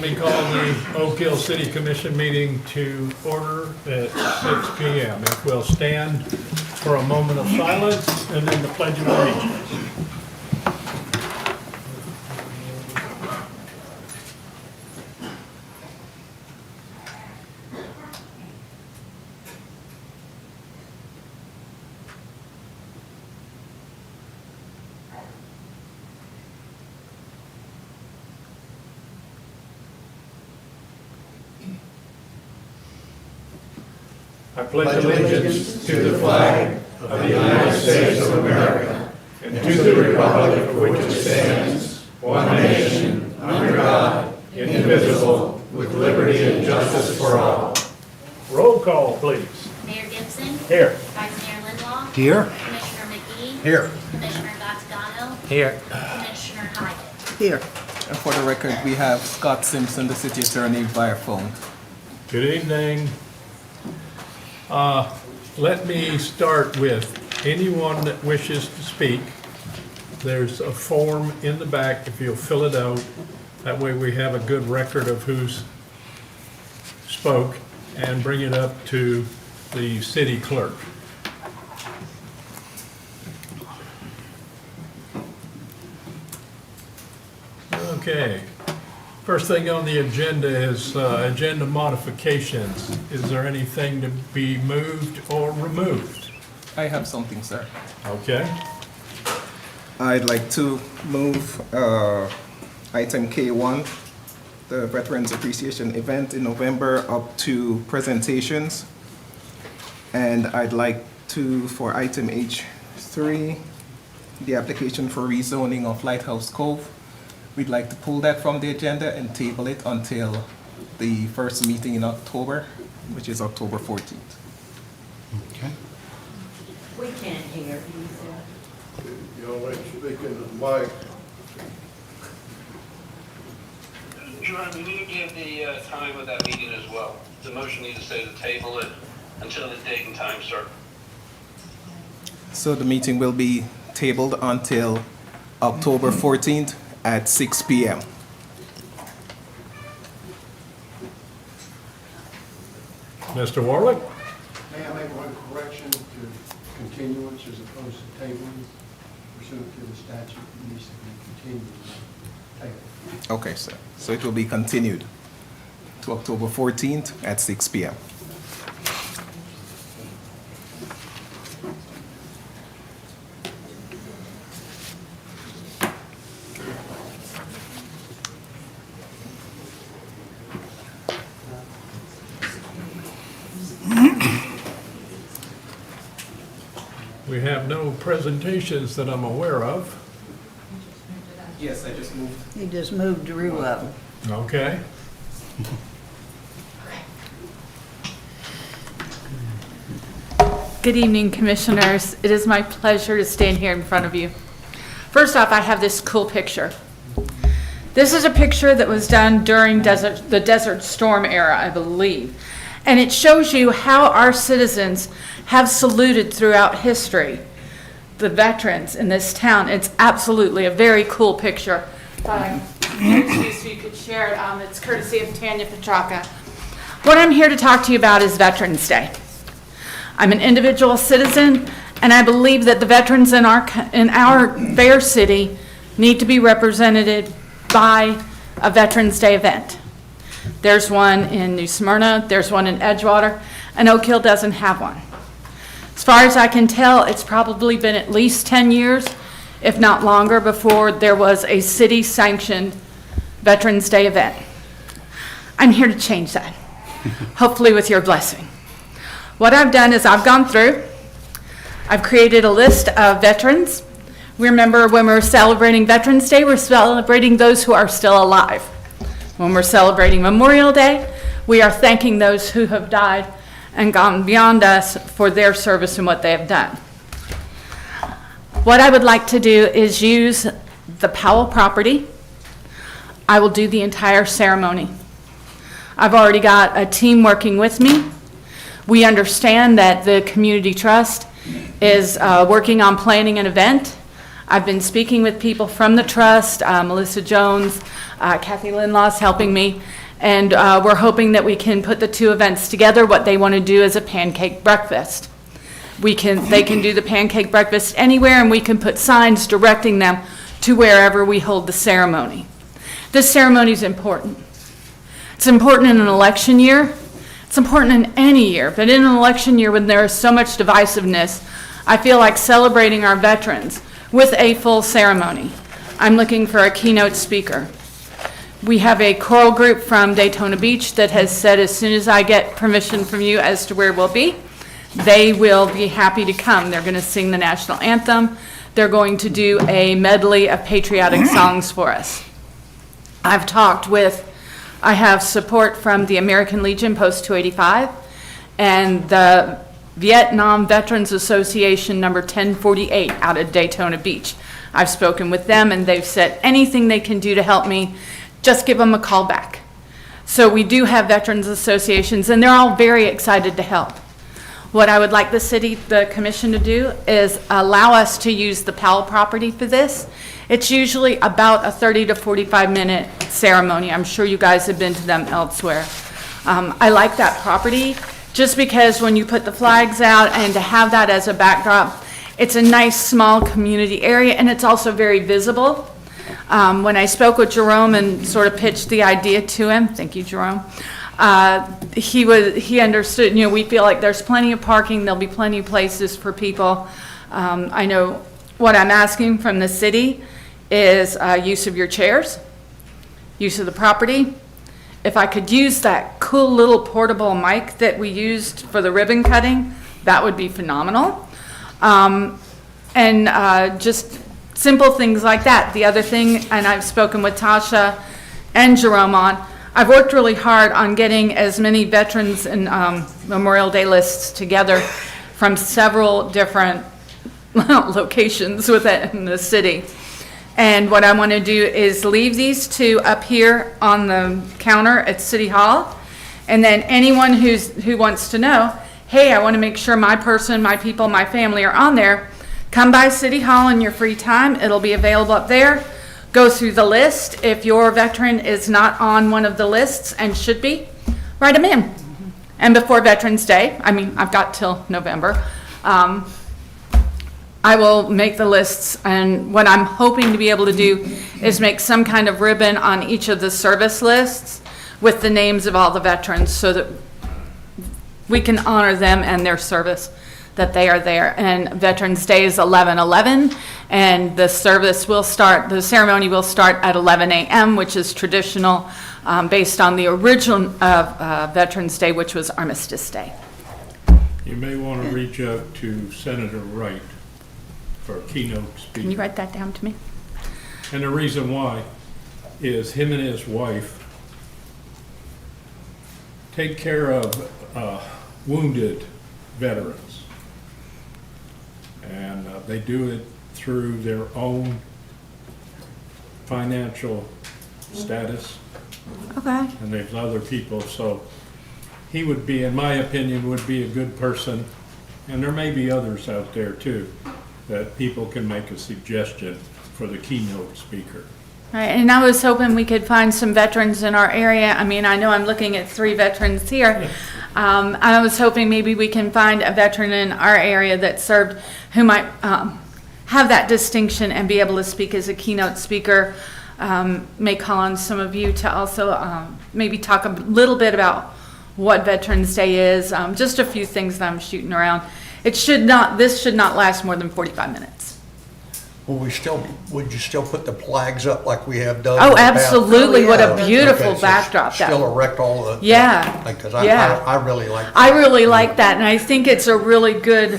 me call the Oak Hill City Commission meeting to order at 6 p.m. If we'll stand for a moment of silence and then the Pledge of Allegiance. I pledge allegiance to the flag of the United States of America and to the republic for which it stands, one nation, under God, indivisible, with liberty and justice for all. Roll call, please. Mayor Gibson. Here. Vice Mayor Lindlaw. Here. Commissioner McGee. Here. Commissioner Gazzagano. Here. Commissioner Hyde. Here. And for the record, we have Scott Simpson, the city attorney, via phone. Good evening. Let me start with anyone that wishes to speak. There's a form in the back if you'll fill it out. That way we have a good record of who's spoke and bring it up to the city clerk. Okay. First thing on the agenda is agenda modifications. Is there anything to be moved or removed? I have something, sir. Okay. I'd like to move item K1, the Veterans Appreciation Event in November, up to presentations. And I'd like to, for item H3, the application for rezoning of Lighthouse Cove. We'd like to pull that from the agenda and table it until the first meeting in October, which is October 14th. Okay. We can't hear you, Y'all ain't speaking to the mic. John, we need to give the time of that meeting as well. The motion needs to say to table it until the date and time certain. So the meeting will be tabled until October 14th at 6 p.m. Mr. Warlick? May I make one correction to continuance as opposed to tabling? Pursuant to the statute, it needs to be continued, not tabled. Okay, sir. So it will be continued to October 14th at 6 p.m. We have no presentations that I'm aware of. Yes, I just moved. He just moved Drew up. Okay. Good evening, Commissioners. It is my pleasure to stand here in front of you. First off, I have this cool picture. This is a picture that was done during the Desert Storm era, I believe. And it shows you how our citizens have saluted throughout history the veterans in this town. It's absolutely a very cool picture. So you could share it. It's courtesy of Tanya Petraka. What I'm here to talk to you about is Veterans Day. I'm an individual citizen, and I believe that the veterans in our fair city need to be represented by a Veterans Day event. There's one in New Smyrna, there's one in Edgewater, and Oak Hill doesn't have one. As far as I can tell, it's probably been at least 10 years, if not longer, before there was a city-sanctioned Veterans Day event. I'm here to change that, hopefully with your blessing. What I've done is I've gone through, I've created a list of veterans. Remember, when we're celebrating Veterans Day, we're celebrating those who are still alive. When we're celebrating Memorial Day, we are thanking those who have died and gone beyond us for their service and what they have done. What I would like to do is use the Powell property. I will do the entire ceremony. I've already got a team working with me. We understand that the Community Trust is working on planning an event. I've been speaking with people from the trust, Melissa Jones, Kathy Lindlaw's helping me, and we're hoping that we can put the two events together. What they want to do is a pancake breakfast. They can do the pancake breakfast anywhere, and we can put signs directing them to wherever we hold the ceremony. This ceremony is important. It's important in an election year. It's important in any year, but in an election year when there is so much divisiveness, I feel like celebrating our veterans with a full ceremony. I'm looking for a keynote speaker. We have a choral group from Daytona Beach that has said as soon as I get permission from you as to where we'll be, they will be happy to come. They're going to sing the national anthem. They're going to do a medley of patriotic songs for us. I have support from the American Legion Post 285 and the Vietnam Veterans Association number 1048 out of Daytona Beach. I've spoken with them and they've said anything they can do to help me, just give them a call back. So we do have veterans associations and they're all very excited to help. What I would like the commission to do is allow us to use the Powell property for this. It's usually about a 30 to 45 minute ceremony. I'm sure you guys have been to them elsewhere. I like that property just because when you put the flags out and to have that as a backdrop, it's a nice small community area and it's also very visible. When I spoke with Jerome and sort of pitched the idea to him, thank you, Jerome, he understood, we feel like there's plenty of parking, there'll be plenty of places for people. I know what I'm asking from the city is use of your chairs, use of the property. If I could use that cool little portable mic that we used for the ribbon cutting, that would be phenomenal. Just simple things like that. The other thing, and I've spoken with Tasha and Jerome on, I've worked really hard on getting as many veterans and Memorial Day lists together from several different locations within the city. And what I want to do is leave these two up here on the counter at City Hall. And then anyone who wants to know, hey, I want to make sure my person, my people, my family are on there, come by City Hall in your free time. It'll be available up there. Go through the list. If your veteran is not on one of the lists and should be, write them in. And before Veterans Day, I've got till November, I will make the lists, and what I'm hoping to be able to do is make some kind of ribbon on each of the service lists with the names of all the veterans so that we can honor them and their service, that they are there. And Veterans Day is 11/11, and the ceremony will start at 11 a.m., which is traditional based on the original Veterans Day, which was Armistice Day. You may want to reach out to Senator Wright for a keynote speaker. Can you write that down to me? And the reason why is him and his wife take care of wounded veterans. And they do it through their own financial status. Okay. And there's other people, so he would be, in my opinion, would be a good person. And there may be others out there too, that people can make a suggestion for the keynote speaker. Right, and I was hoping we could find some veterans in our area. I know I'm looking at 3 veterans here. I was hoping maybe we can find a veteran in our area that served who might have that distinction and be able to speak as a keynote speaker. May call on some of you to also maybe talk a little bit about what Veterans Day is. Just a few things that I'm shooting around. This should not last more than 45 minutes. Well, would you still put the flags up like we have done? Oh, in the past? absolutely. What a beautiful Okay, so backdrop that Still erect all the. Yeah, Because yeah. I really like. I really like that, and I think it's a really good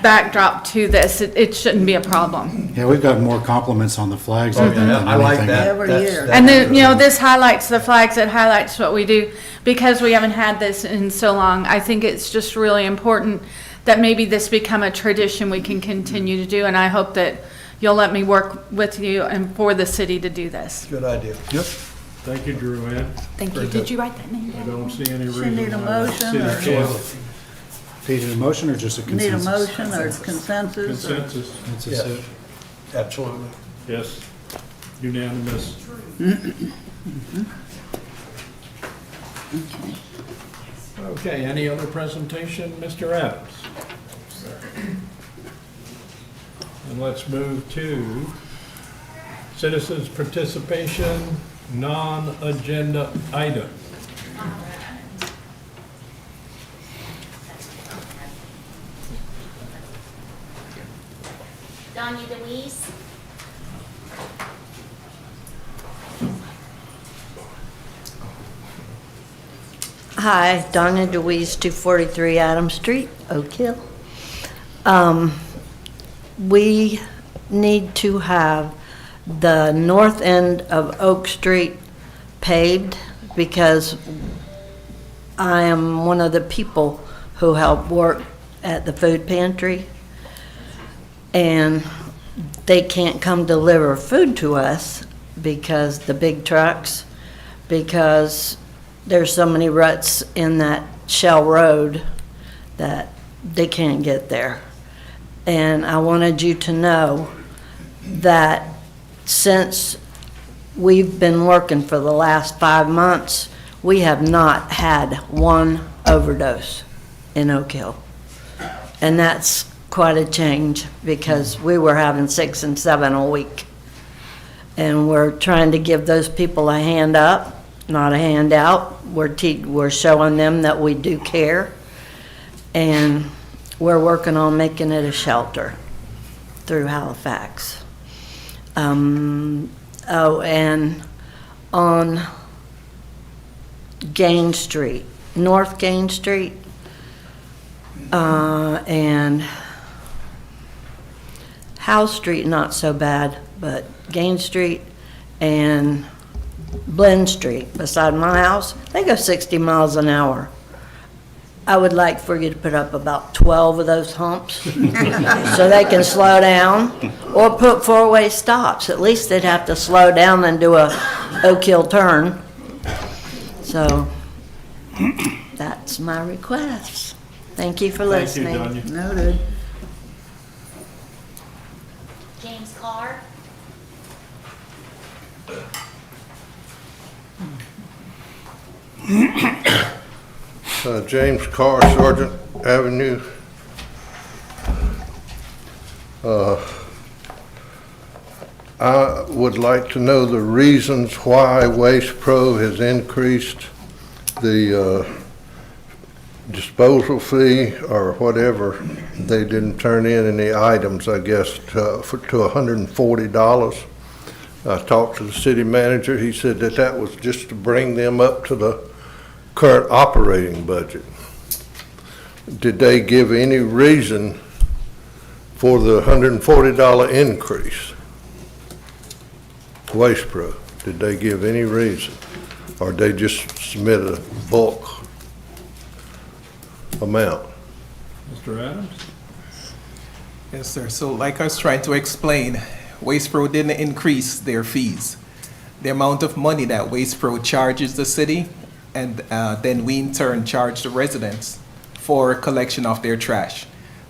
backdrop to this. It shouldn't be a problem. Yeah, we've got more compliments on the flags Oh, than yeah, I like anything. that. Every That's- year. that's And then, really- this highlights the flags, it highlights what we do. Because we haven't had this in so long, I think it's just really important that maybe this become a tradition we can continue to do, and I hope that you'll let me work with you and for the city to do this. Good idea. Yep. Thank you, Drew Ann. Thank you. Did you write that name I down? don't see any Should reason need a why the motion city or- can't. Do you need a motion or just a Need a consensus? motion or consensus? or- Consensus. That's just it. Absolutely. Yes, unanimous. Okay, any other presentation, Mr. Adams? And let's move to citizens' participation, non-agenda item. Danya Deweese. Hi, Donna DeWeese, 243 Adams Street, Oak Hill. We need to have the north end of Oak Street paved because I am one of the people who help work at the food pantry. And they can't come deliver food to us because the big trucks, because there's so many ruts in that shell road that they can't get there. And I wanted you to know that since we've been working for the last 5 months, we have not had one overdose in Oak Hill. And that's quite a change because we were having 6 and 7 a week. And we're trying to give those people a hand up, not a handout. We're showing them that we do care. And we're working on making it a shelter through Halifax. Oh, and on Gain Street, North Gain Street, and House Street, not so bad, but Gain Street and Blend Street beside my house, they go 60 miles an hour. I would like for you to put up about 12 of those humps so they can slow down, or put four-way stops. At least they'd have to slow down and do a Oak Hill turn. So that's my request. Thank you for listening. Thank you, Danya. Noted. James Carr. James Carr, Sergeant Avenue. I would like to know the reasons why Waste Pro has increased the disposal fee or whatever. They didn't turn in any items, I guess, to $140. I talked to the city manager. He said that that was just to bring them up to the current operating budget. Did they give any reason for the $140 increase? Waste Pro, did they give any reason? Or they just submit a bulk amount? Mr. Adams? Yes, sir. So like I was trying to explain, Waste Pro didn't increase their fees. The amount of money that Waste Pro charges the city, and then we in turn charge the residents for collection of their trash.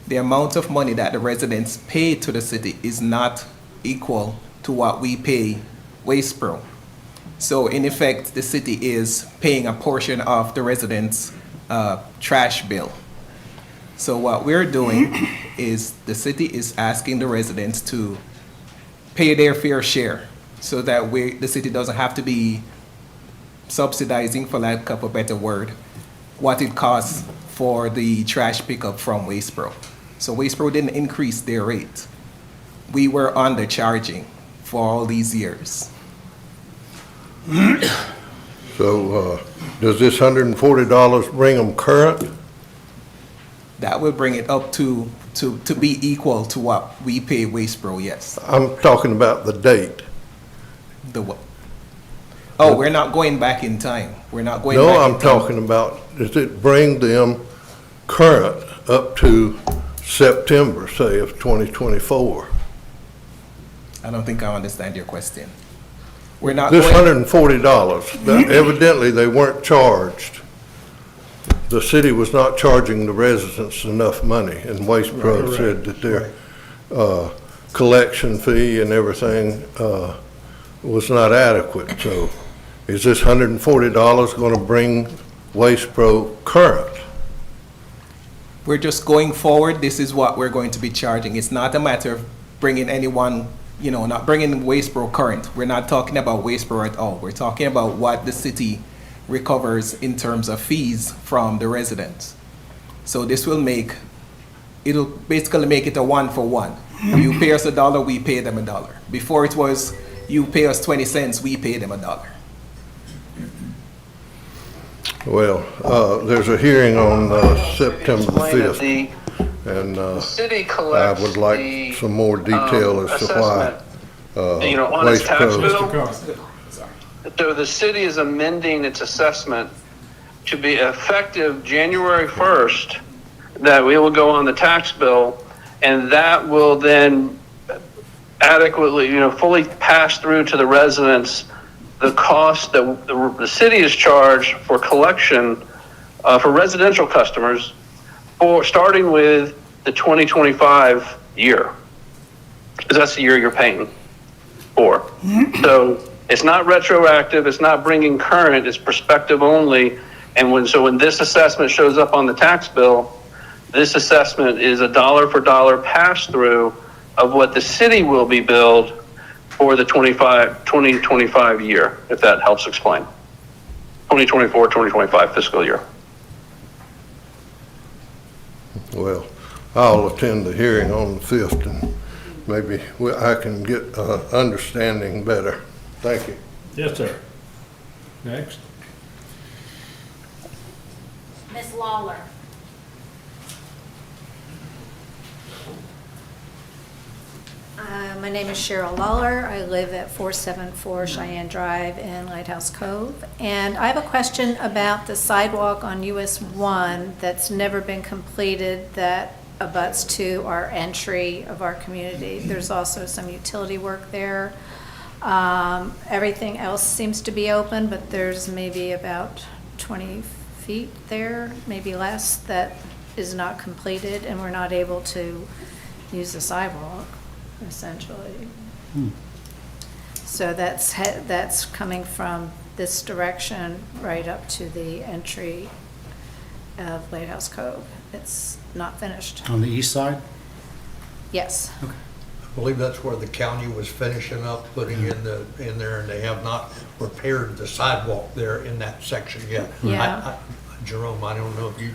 The amount of money that the residents pay to the city is not equal to what we pay Waste Pro. So in effect, the city is paying a portion of the residents' trash bill. So what we're doing is the city is asking the residents to pay their fair share so that the city doesn't have to be subsidizing, for lack of a better word, what it costs for the trash pickup from Waste Pro. So Waste Pro didn't increase their rate. We were undercharging for all these years. So does this $140 bring them current? That will bring it up to be equal to what we pay Waste Pro, yes. I'm talking about the date. The what? Oh, we're not going back in time. We're not going No, back in I'm time. talking about, does it bring them current up to September, say, of 2024? I don't think I understand your question. We're not This going, $140, evidently they weren't charged. The city was not charging the residents enough money, and Waste Pro Correct. said that collection fee and everything was not adequate. So is this $140 going to bring Waste Pro current? We're just going forward, this is what we're going to be charging. It's not a matter of bringing anyone, not bringing Waste Pro current. We're not talking about Waste Pro at all. We're talking about what the city recovers in terms of fees from the residents. So this will it'll basically make it a 1-for-1. You pay us $1, we pay them $1. Before it was, you pay us 20 cents, we pay them $1. Well, there's a hearing on September the Explain that 5th, and The city I collects would like the, some more detail as to why assessment, on its Waste tax Pro. bill. So the city is amending its assessment to be effective January 1st, that we will go on the tax bill, and that will then adequately, fully pass through to the residents the cost that the city is charged for collection for residential customers for starting with the 2025 year, because that's the year you're paying for. So it's not retroactive, it's not bringing current, it's prospective only. And when this assessment shows up on the tax bill, this assessment is a dollar for dollar pass through of what the city will be billed for the 2025 year, if that helps explain. 2024, 2025 fiscal year. Well, I'll attend the hearing on the 5th, and maybe I can get understanding better. Thank you. Yes, sir. Next. Ms. Lawler. My name is Cheryl Lawler. I live at 474 Cheyenne Drive in Lighthouse Cove. And I have a question about the sidewalk on US 1 that's never been completed that abuts to our entry of our community. There's also some utility work there. Everything else seems to be open, but there's maybe about 20 feet there, maybe less, that is not completed, and we're not able to use the sidewalk, essentially. So that's coming from this direction right up to the entry of Lighthouse Cove. It's not finished. On the east side? Yes. I believe that's where the county was finishing up, putting in there, and they have not repaired the sidewalk there in that section yet. Yeah. Jerome, I don't know if you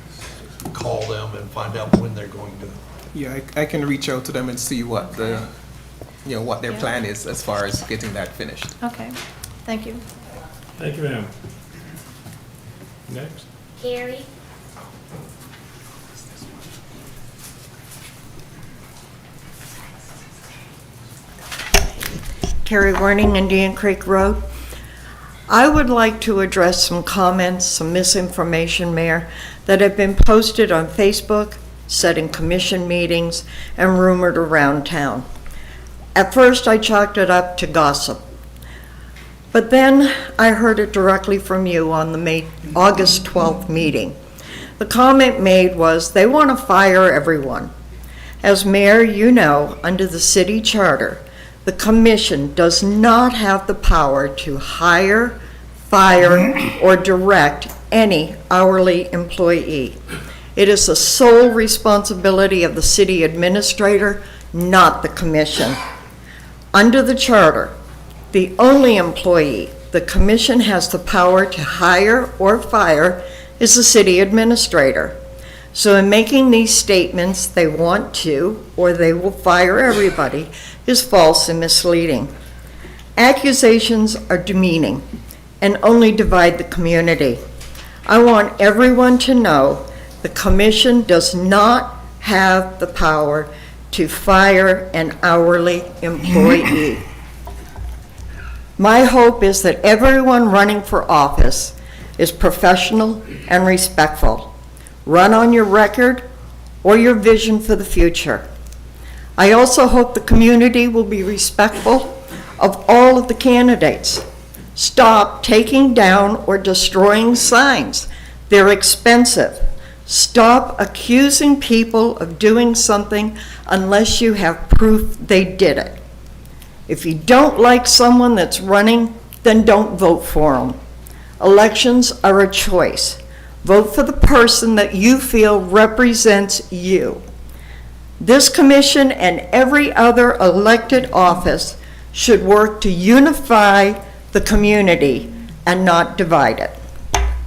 call them and find out when they're going to. Yeah, I can reach out to them and see what what their Yeah. plan is as far as getting that finished. Okay, thank you. Thank you, ma'am. Next. Carrie. Carrie Warning, Indian Creek Road. I would like to address some comments, some misinformation, Mayor, that have been posted on Facebook, said in commission meetings, and rumored around town. At first, I chalked it up to gossip. But then I heard it directly from you on the August 12th meeting. The comment made was they want to fire everyone. As mayor, you know, under the city charter, the commission does not have the power to hire, fire, or direct any hourly employee. It is the sole responsibility of the city administrator, not the commission. Under the charter, the only employee the commission has the power to hire or fire is the city administrator. So in making these statements, they want to, or they will fire everybody, is false and misleading. Accusations are demeaning and only divide the community. I want everyone to know the commission does not have the power to fire an hourly employee. My hope is that everyone running for office is professional and respectful. Run on your record or your vision for the future. I also hope the community will be respectful of all of the candidates. Stop taking down or destroying signs. They're expensive. Stop accusing people of doing something unless you have proof they did it. If you don't like someone that's running, then don't vote for them. Elections are a choice. Vote for the person that you feel represents you. This commission and every other elected office should work to unify the community and not divide it.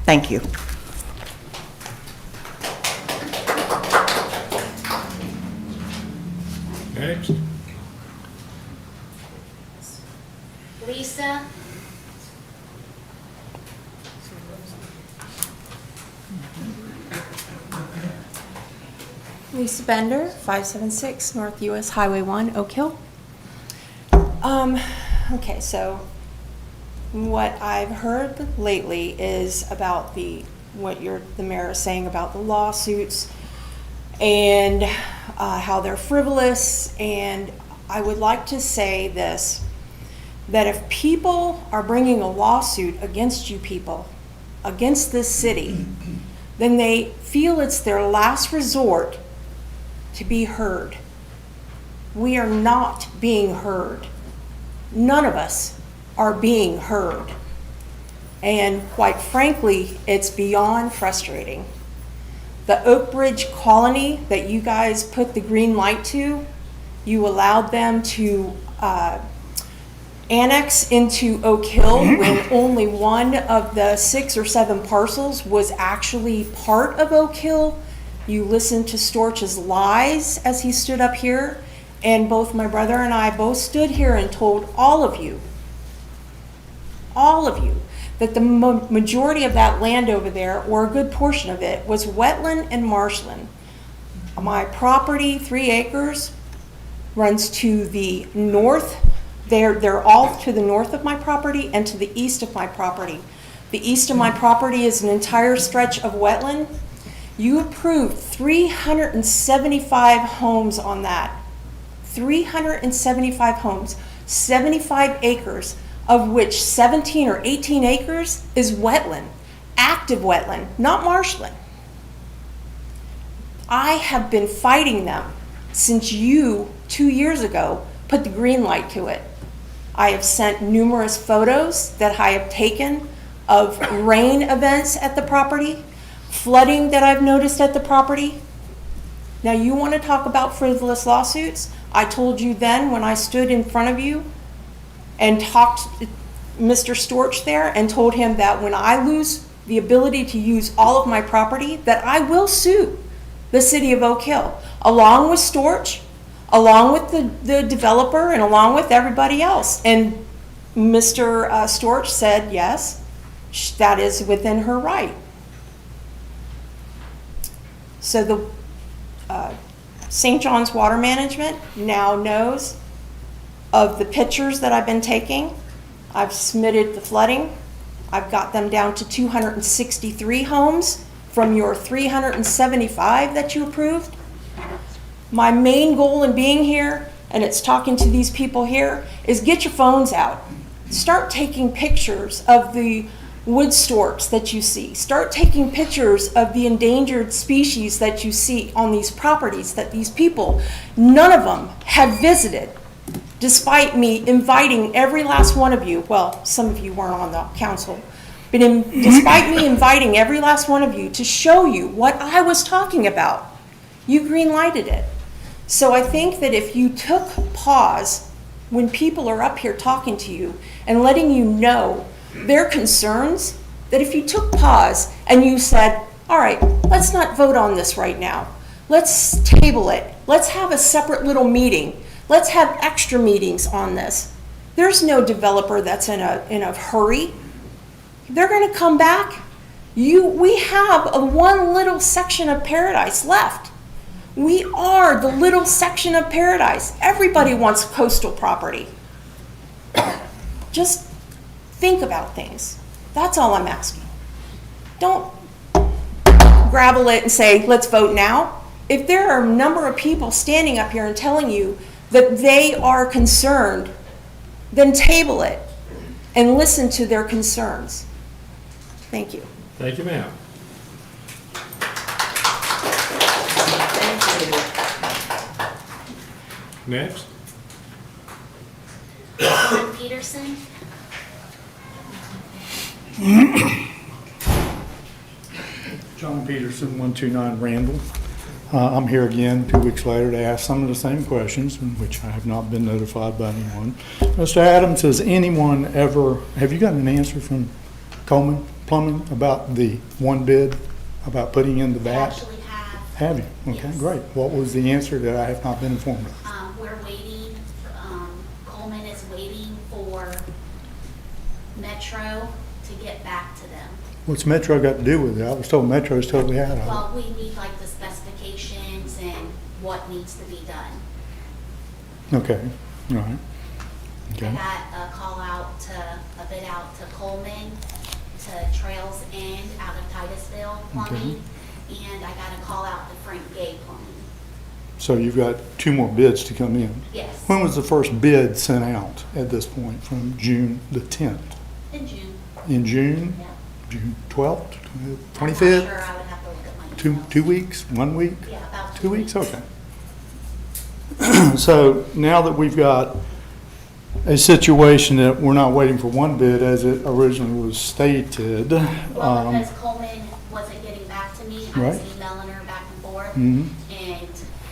Thank you. Next. Lisa. Lisa Bender, 576 North US Highway 1, Oak Hill. Okay, so what I've heard lately is about the mayor is saying about the lawsuits and how they're frivolous. And I would like to say this, that if people are bringing a lawsuit against you people, against this city, then they feel it's their last resort to be heard. We are not being heard. None of us are being heard. And quite frankly, it's beyond frustrating. The Oak Ridge colony that you guys put the green light to, you allowed them to annex into Oak Hill when only one of the 6 or 7 parcels was actually part of Oak Hill. You listened to Storch's lies as he stood up here, and both my brother and I both stood here and told all of you, that the majority of that land over there, or a good portion of it, was wetland and marshland. My property, 3 acres, runs to the north. They're all to the north of my property and to the east of my property. The east of my property is an entire stretch of wetland. You approved 375 homes on that. 375 homes, 75 acres, of which 17 or 18 acres is wetland, active wetland, not marshland. I have been fighting them since you, 2 years ago, put the green light to it. I have sent numerous photos that I have taken of rain events at the property, flooding that I've noticed at the property. Now you want to talk about frivolous lawsuits? I told you then when I stood in front of you and talked to Mr. Storch there and told him that when I lose the ability to use all of my property, that I will sue the city of Oak Hill, along with Storch, along with the developer, and along with everybody else. And Mr. Storch said, yes, that is within her right. So the St. John's Water Management now knows of the pictures that I've been taking. I've submitted the flooding. I've got them down to 263 homes from your 375 that you approved. My main goal in being here, and it's talking to these people here, is get your phones out. Start taking pictures of the wood storks that you see. Start taking pictures of the endangered species that you see on these properties that these people, none of them have visited, despite me inviting every last one of you. Well, some of you weren't on the council, but despite me inviting every last one of you to show you what I was talking about, you green lighted it. So I think that if you took pause when people are up here talking to you and letting you know their concerns, that if you took pause and you said, all right, let's not vote on this right now. Let's table it. Let's have a separate little meeting. Let's have extra meetings on this. There's no developer that's in a hurry. They're going to come back. We have one little section of paradise left. We are the little section of paradise. Everybody wants coastal property. Just think about things. That's all I'm asking. Don't gravel it and say, let's vote now. If there are a number of people standing up here and telling you that they are concerned, then table it and listen to their concerns. Thank you. Thank you, ma'am. Next. John Peterson. John Peterson, 129 Randall. I'm here again 2 weeks later to ask some of the same questions, in which I have not been notified by anyone. Mr. Adams, has anyone ever, have you gotten an answer from Coleman Plumbing about the one bid, about putting in the We bat? actually have, Have you? Okay, Yes. great. What was the answer that I have not been informed of? we're waiting, Coleman is waiting for Metro to get back to them. What's Metro got to do with it? I was told Metro's totally out of it. Well, we need like the specifications and what needs to be done. Okay, all right. I Okay, got a bid out to Coleman, to Trails End out of Titusville Plumbing, and I got a call out to Frank Gay Plumbing. so you've got 2 more bids to come in. Yes, When was the first bid sent out at this point, from June the 10th? in June, In June, yeah. June 12th, I'm not 25th? sure, I would have to look at my emails. 2 weeks, 1 week? Yeah, about 2 weeks, okay. So now that we've got a situation that we're not waiting for one bid as it originally was stated. Well, because Coleman wasn't getting back to me, I was Right. emailing her back and forth, Mhm. and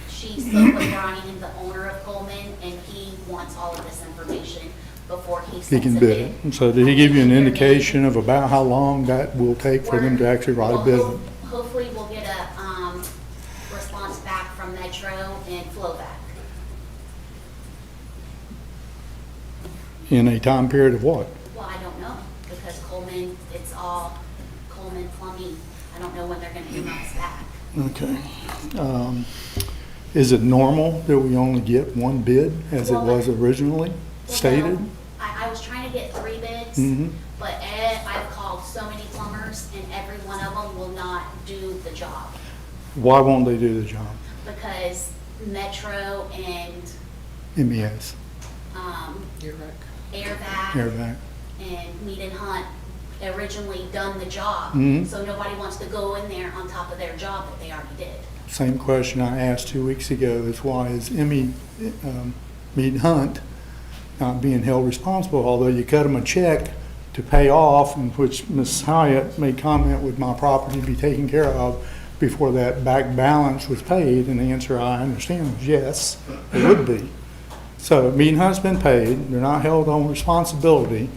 she spoke with Brian, the owner of Coleman, and he wants all of this information before he He sends can a bid bid. it. So did he give you an indication of about how long that will take for them to actually write a Well, bid? Hopefully we'll get a, response back from Metro and Flowback. In a time period of what? Well, I don't know, because Coleman, it's all Coleman Plumbing. I don't know when they're gonna email us back. Okay. Is it normal that we only get one bid as it Well, was originally Well, stated? no, I was trying to get 3 bids, Mhm. but I've called so many plumbers, and every one of them will not do the job, Why won't they do the job? because Metro and, MES, Airvac Airvac. and Mead and Hunt originally done the job. Mhm. So nobody wants to go in there on top of their job that they already did. Same question I asked 2 weeks ago is why is Mead Hunt not being held responsible, although you cut them a check to pay off, in which Ms. Hyatt made comment would my property be taken care of before that back balance was paid, and the answer I understand was yes, it would be. So Mead Hunt's been paid, they're not held on responsibility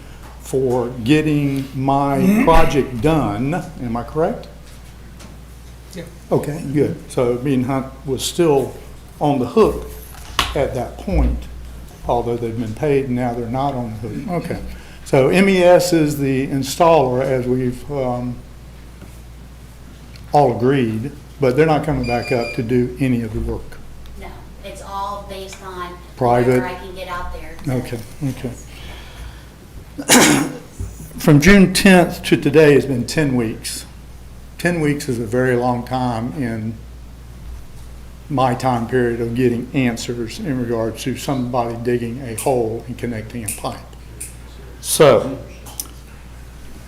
for getting my project done, am I correct? Yeah. Okay, good. So Mead Hunt was still on the hook at that point, although they've been paid and now they're not on the hook. Okay. So MES is the installer, as we've all agreed, but they're not coming back up to do any of the work. No, it's all based on Private. whatever I can get out there. to- Okay, okay. From June 10th to today has been 10 weeks. 10 weeks is a very long time in my time period of getting answers in regards to somebody digging a hole and connecting a pipe. So,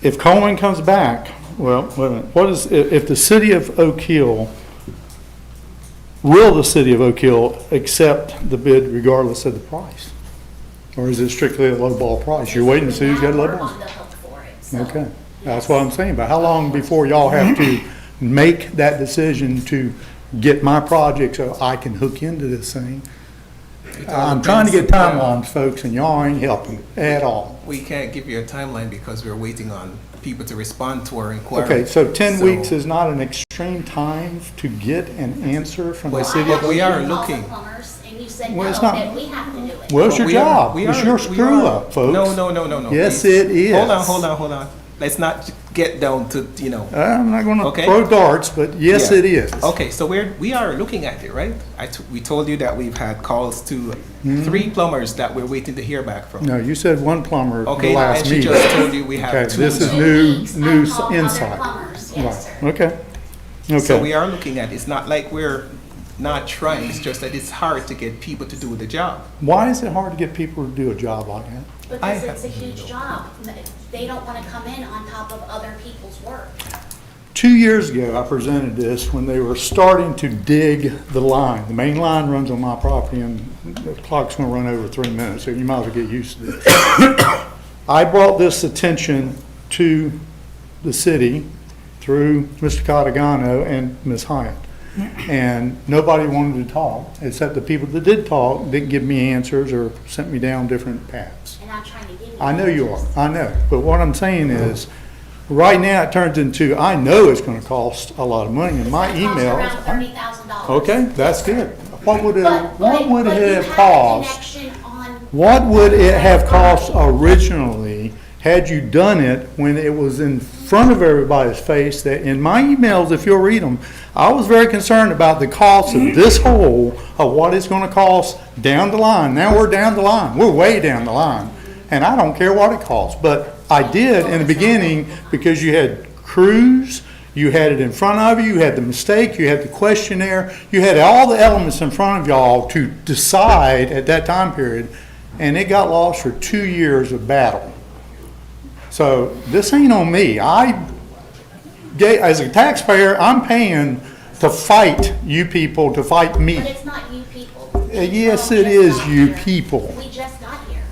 if Coleman comes back, well, wait a minute, what is, if the city of Oak Hill, will the city of Oak Hill accept the bid regardless of the price? Or is it strictly a lowball price? You're waiting to see who's got a We're lowball? on the hook for it, so. Okay, that's what I'm saying, but how long before y'all have to make that decision to get my project so I can hook into this thing? I'm trying to get timelines, folks, and y'all ain't helping at all. We can't give you a timeline because we're waiting on people to respond to our inquiry. Okay, so 10 So- weeks is not an extreme time to get an answer from the Well, city? but we are You called the looking. plumbers, and you said Well, no, it's not- that we have to do it. Well, it's your We are- job, we it's are- your we screw are- up, folks. No. Yes, Please. it is. Hold on. Let's not get down to, I'm not gonna Okay. throw darts, but yes, Yeah. it is. Okay, so we are looking at it, right? We told you that we've had calls to 3 plumbers that we're waiting to hear back from. No, you said one plumber the Okay, last and she meeting. just told you we have Okay, 2. this is 2 new weeks, I called other insight. plumbers, Right, yes, sir. okay. So Okay. we are looking at it. It's not like we're not trying, it's just that it's hard to get people to do the job. Why is it hard to get people to do a job like that? Because it's a huge job. They don't want to come in on top of other people's work. 2 years ago, I presented this when they were starting to dig the line. The main line runs on my property, and the clock's gonna run over 3 minutes, so you might as well get used to this. I brought this attention to the city through Mr. Catagano and Ms. Hyatt. And nobody wanted to talk, except the people that did talk didn't give me answers or sent me down different paths. And I'm trying to give you. I know you are, I know. But what I'm saying is, right now it turns into, I know it's gonna cost a lot of money, and my emails. Around $30,000. Okay, that's good. What would it have But cost? you have a connection on. What would it have cost originally had you done it when it was in front of everybody's face? That in my emails, if you'll read them, I was very concerned about the cost of this whole, of what it's gonna cost down the line. Now we're down the line, we're way down the line, and I don't care what it costs. But I did in the beginning because you had crews, you had it in front of you, you had the mistake, you had the questionnaire, you had all the elements in front of y'all to decide at that time period, and it got lost for 2 years of battle. So this ain't on me. As a taxpayer, I'm paying to fight you people, to fight me. But it's not you people. Yes, We it just is got you here. people. We just got here.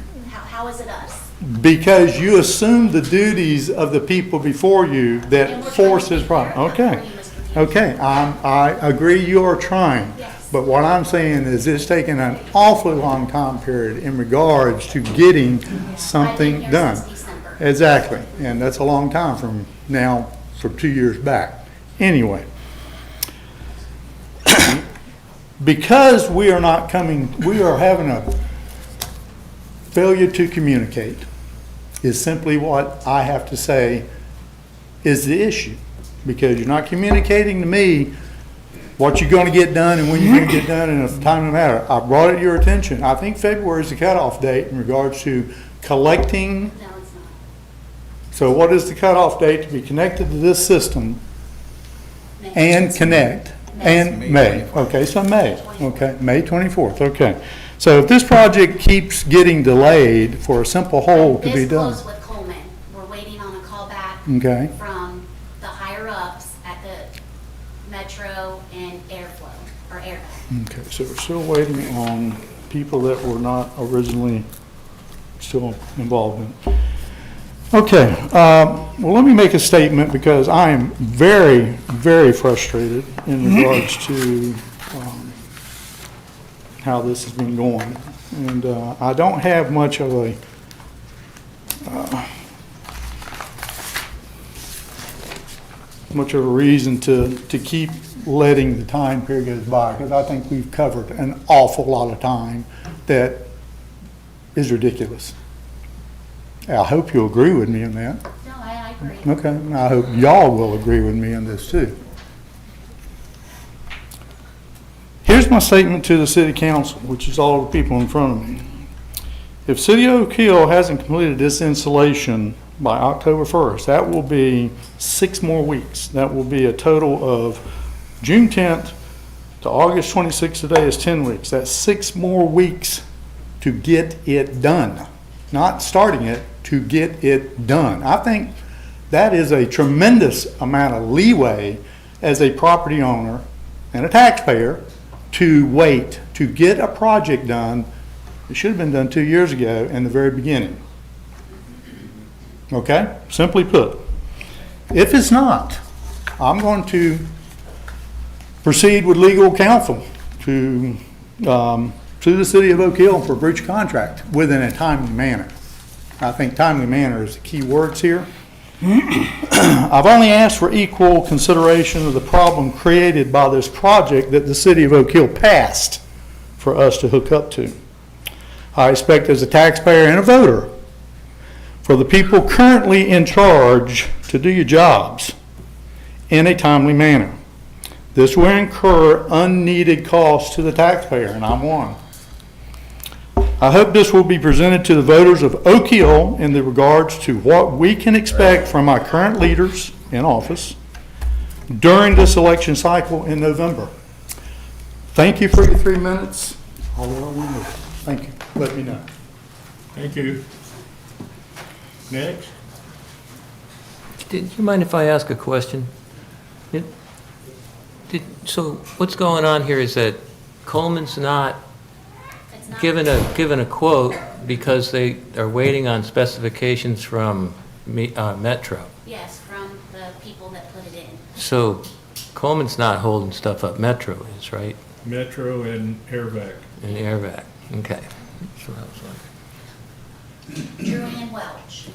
How is it us? Because you assume the duties of the people before you And that we're force trying this to be problem. fair Okay, for you, Mr. James. okay, I agree you are trying. Yes. But what I'm saying is it's taken an awfully long time period in regards to getting something I've been here done. since December. Exactly, and that's a long time from now, from 2 years back. Anyway. Because we are having a failure to communicate is simply what I have to say is the issue. Because you're not communicating to me what you're gonna get done and when you're gonna get done in a timely manner. I brought it to your attention. I think February is the cutoff date in regards to collecting. No, it's not. So what is the cutoff date to be connected to this system and connect? And May, okay, so May, okay, May 24th, okay. So if this project keeps getting delayed for a simple hole to be done, This close with Coleman. We're waiting on a call back okay, from the higher ups at the Metro and Airflow, or Airflow. okay, so we're still waiting on people that were not originally still involved in it. Okay, well, let me make a statement because I am very, very frustrated in regards to how this has been going. And I don't have much of a reason to keep letting the time period go by, because I think we've covered an awful lot of time that is ridiculous. I hope you'll agree with me on that. No, I agree. Okay, and I hope y'all will agree with me on this too. Here's my statement to the city council, which is all the people in front of me. If City of Oak Hill hasn't completed this installation by October 1st, that will be 6 more weeks. That will be a total of June 10th to August 26th today is 10 weeks. That's 6 more weeks to get it done. Not starting it, to get it done. I think that is a tremendous amount of leeway as a property owner and a taxpayer to wait to get a project done. It should have been done 2 years ago in the very beginning. Okay? Simply put. If it's not, I'm going to proceed with legal counsel to the City of Oak Hill for breach of contract within a timely manner. I think timely manner is the key words here. I've only asked for equal consideration of the problem created by this project that the City of Oak Hill passed for us to hook up to. I expect as a taxpayer and a voter for the people currently in charge to do your jobs in a timely manner. This will incur unneeded costs to the taxpayer, and I'm one. I hope this will be presented to the voters of Oak Hill in the regards to what we can expect from our current leaders in office during this election cycle in November. Thank you for your 3 minutes. Thank you. Let me know. Thank you. Next. Do you mind if I ask a question? So what's going on here is that Coleman's not It's not. given a quote because they are waiting on specifications from Metro. Yes, from the people that put it in. So Coleman's not holding stuff up, Metro is, right? Metro and Airvac. And Airvac, okay. That's what I was wondering. Drew and Welch.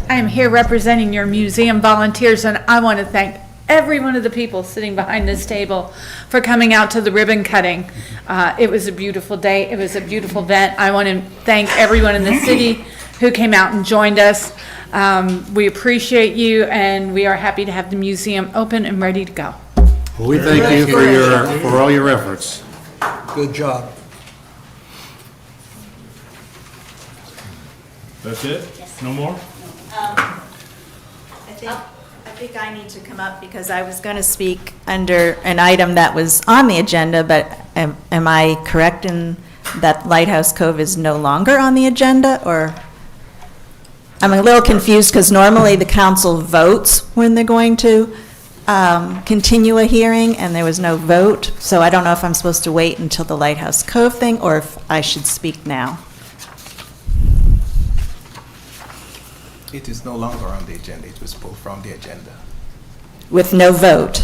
I am here representing your museum volunteers, and I want to thank every one of the people sitting behind this table for coming out to the ribbon cutting. It was a beautiful day. It was a beautiful event. I want to thank everyone in the city who came out and joined us. We appreciate you, and we are happy to have the museum open and ready to go. Well, we thank you for all your efforts. Good job. That's it? No more? I think I need to come up because I was going to speak under an item that was on the agenda, but am I correct in that Lighthouse Cove is no longer on the agenda, or? I'm a little confused because normally the council votes when they're going to continue a hearing, and there was no vote, so I don't know if I'm supposed to wait until the Lighthouse Cove thing, or if I should speak now. It is no longer on the agenda. It was pulled from the agenda. With no vote?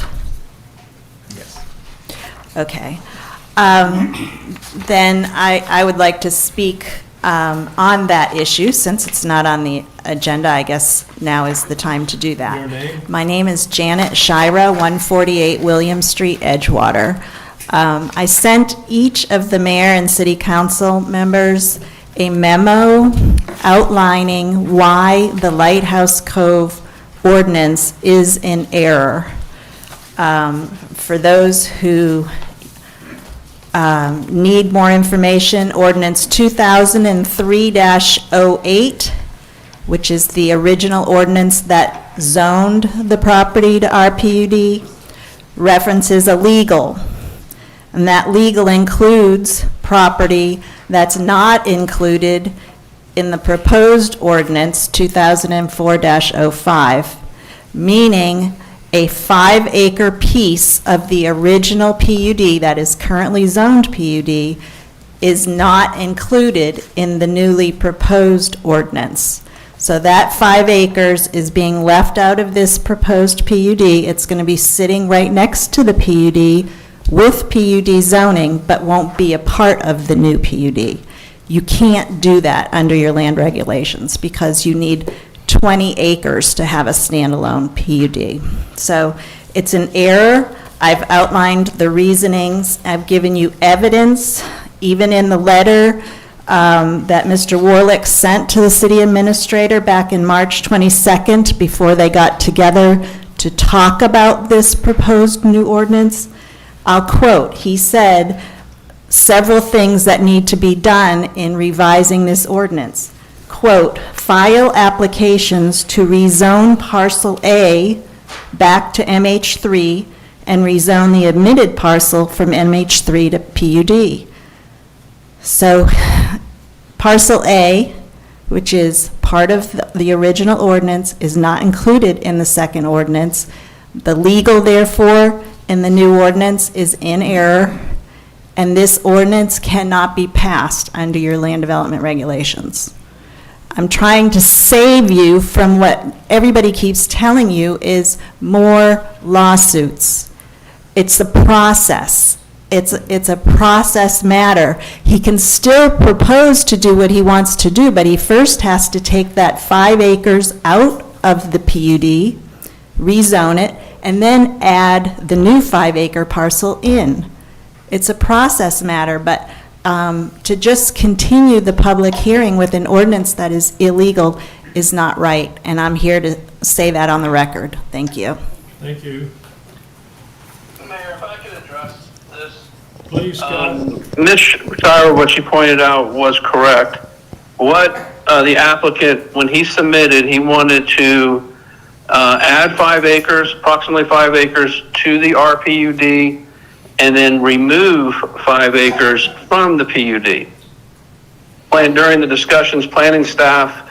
Yes. Okay. Then I would like to speak on that issue. Since it's not on the agenda, I guess now is the time to do that. Your name? My name is Janet Shira, 148 William Street, Edgewater. I sent each of the mayor and city council members a memo outlining why the Lighthouse Cove ordinance is in error. For those who need more information, Ordinance 2003-08, which is the original ordinance that zoned the property to RPUD, references a legal. And that legal includes property that's not included in the proposed ordinance 2004-05, meaning a 5-acre piece of the original PUD that is currently zoned PUD is not included in the newly proposed ordinance. So that 5 acres is being left out of this proposed PUD. It's going to be sitting right next to the PUD with PUD zoning, but won't be a part of the new PUD. You can't do that under your land regulations because you need 20 acres to have a standalone PUD. So it's an error. I've outlined the reasonings. I've given you evidence, even in the letter that Mr. Warlick sent to the city administrator back in March 22nd before they got together to talk about this proposed new ordinance. I'll quote, he said, several things that need to be done in revising this ordinance. Quote, file applications to rezone parcel A back to MH3 and rezone the admitted parcel from MH3 to PUD. So parcel A, which is part of the original ordinance, is not included in the second ordinance. The legal, therefore, in the new ordinance is in error, and this ordinance cannot be passed under your land development regulations. I'm trying to save you from what everybody keeps telling you is more lawsuits. It's a process. It's a process matter. He can still propose to do what he wants to do, but he first has to take that 5 acres out of the PUD, rezone it, and then add the new 5-acre parcel in. It's a process matter, but to just continue the public hearing with an ordinance that is illegal is not right, and I'm here to say that on the record. Thank you. Thank you. Mayor, if I could address this. Please, Scott. Ms. Shire, what she pointed out was correct. What the applicant, when he submitted, he wanted to add 5 acres, approximately 5 acres to the RPUD, and then remove 5 acres from the PUD. during the discussions, planning staff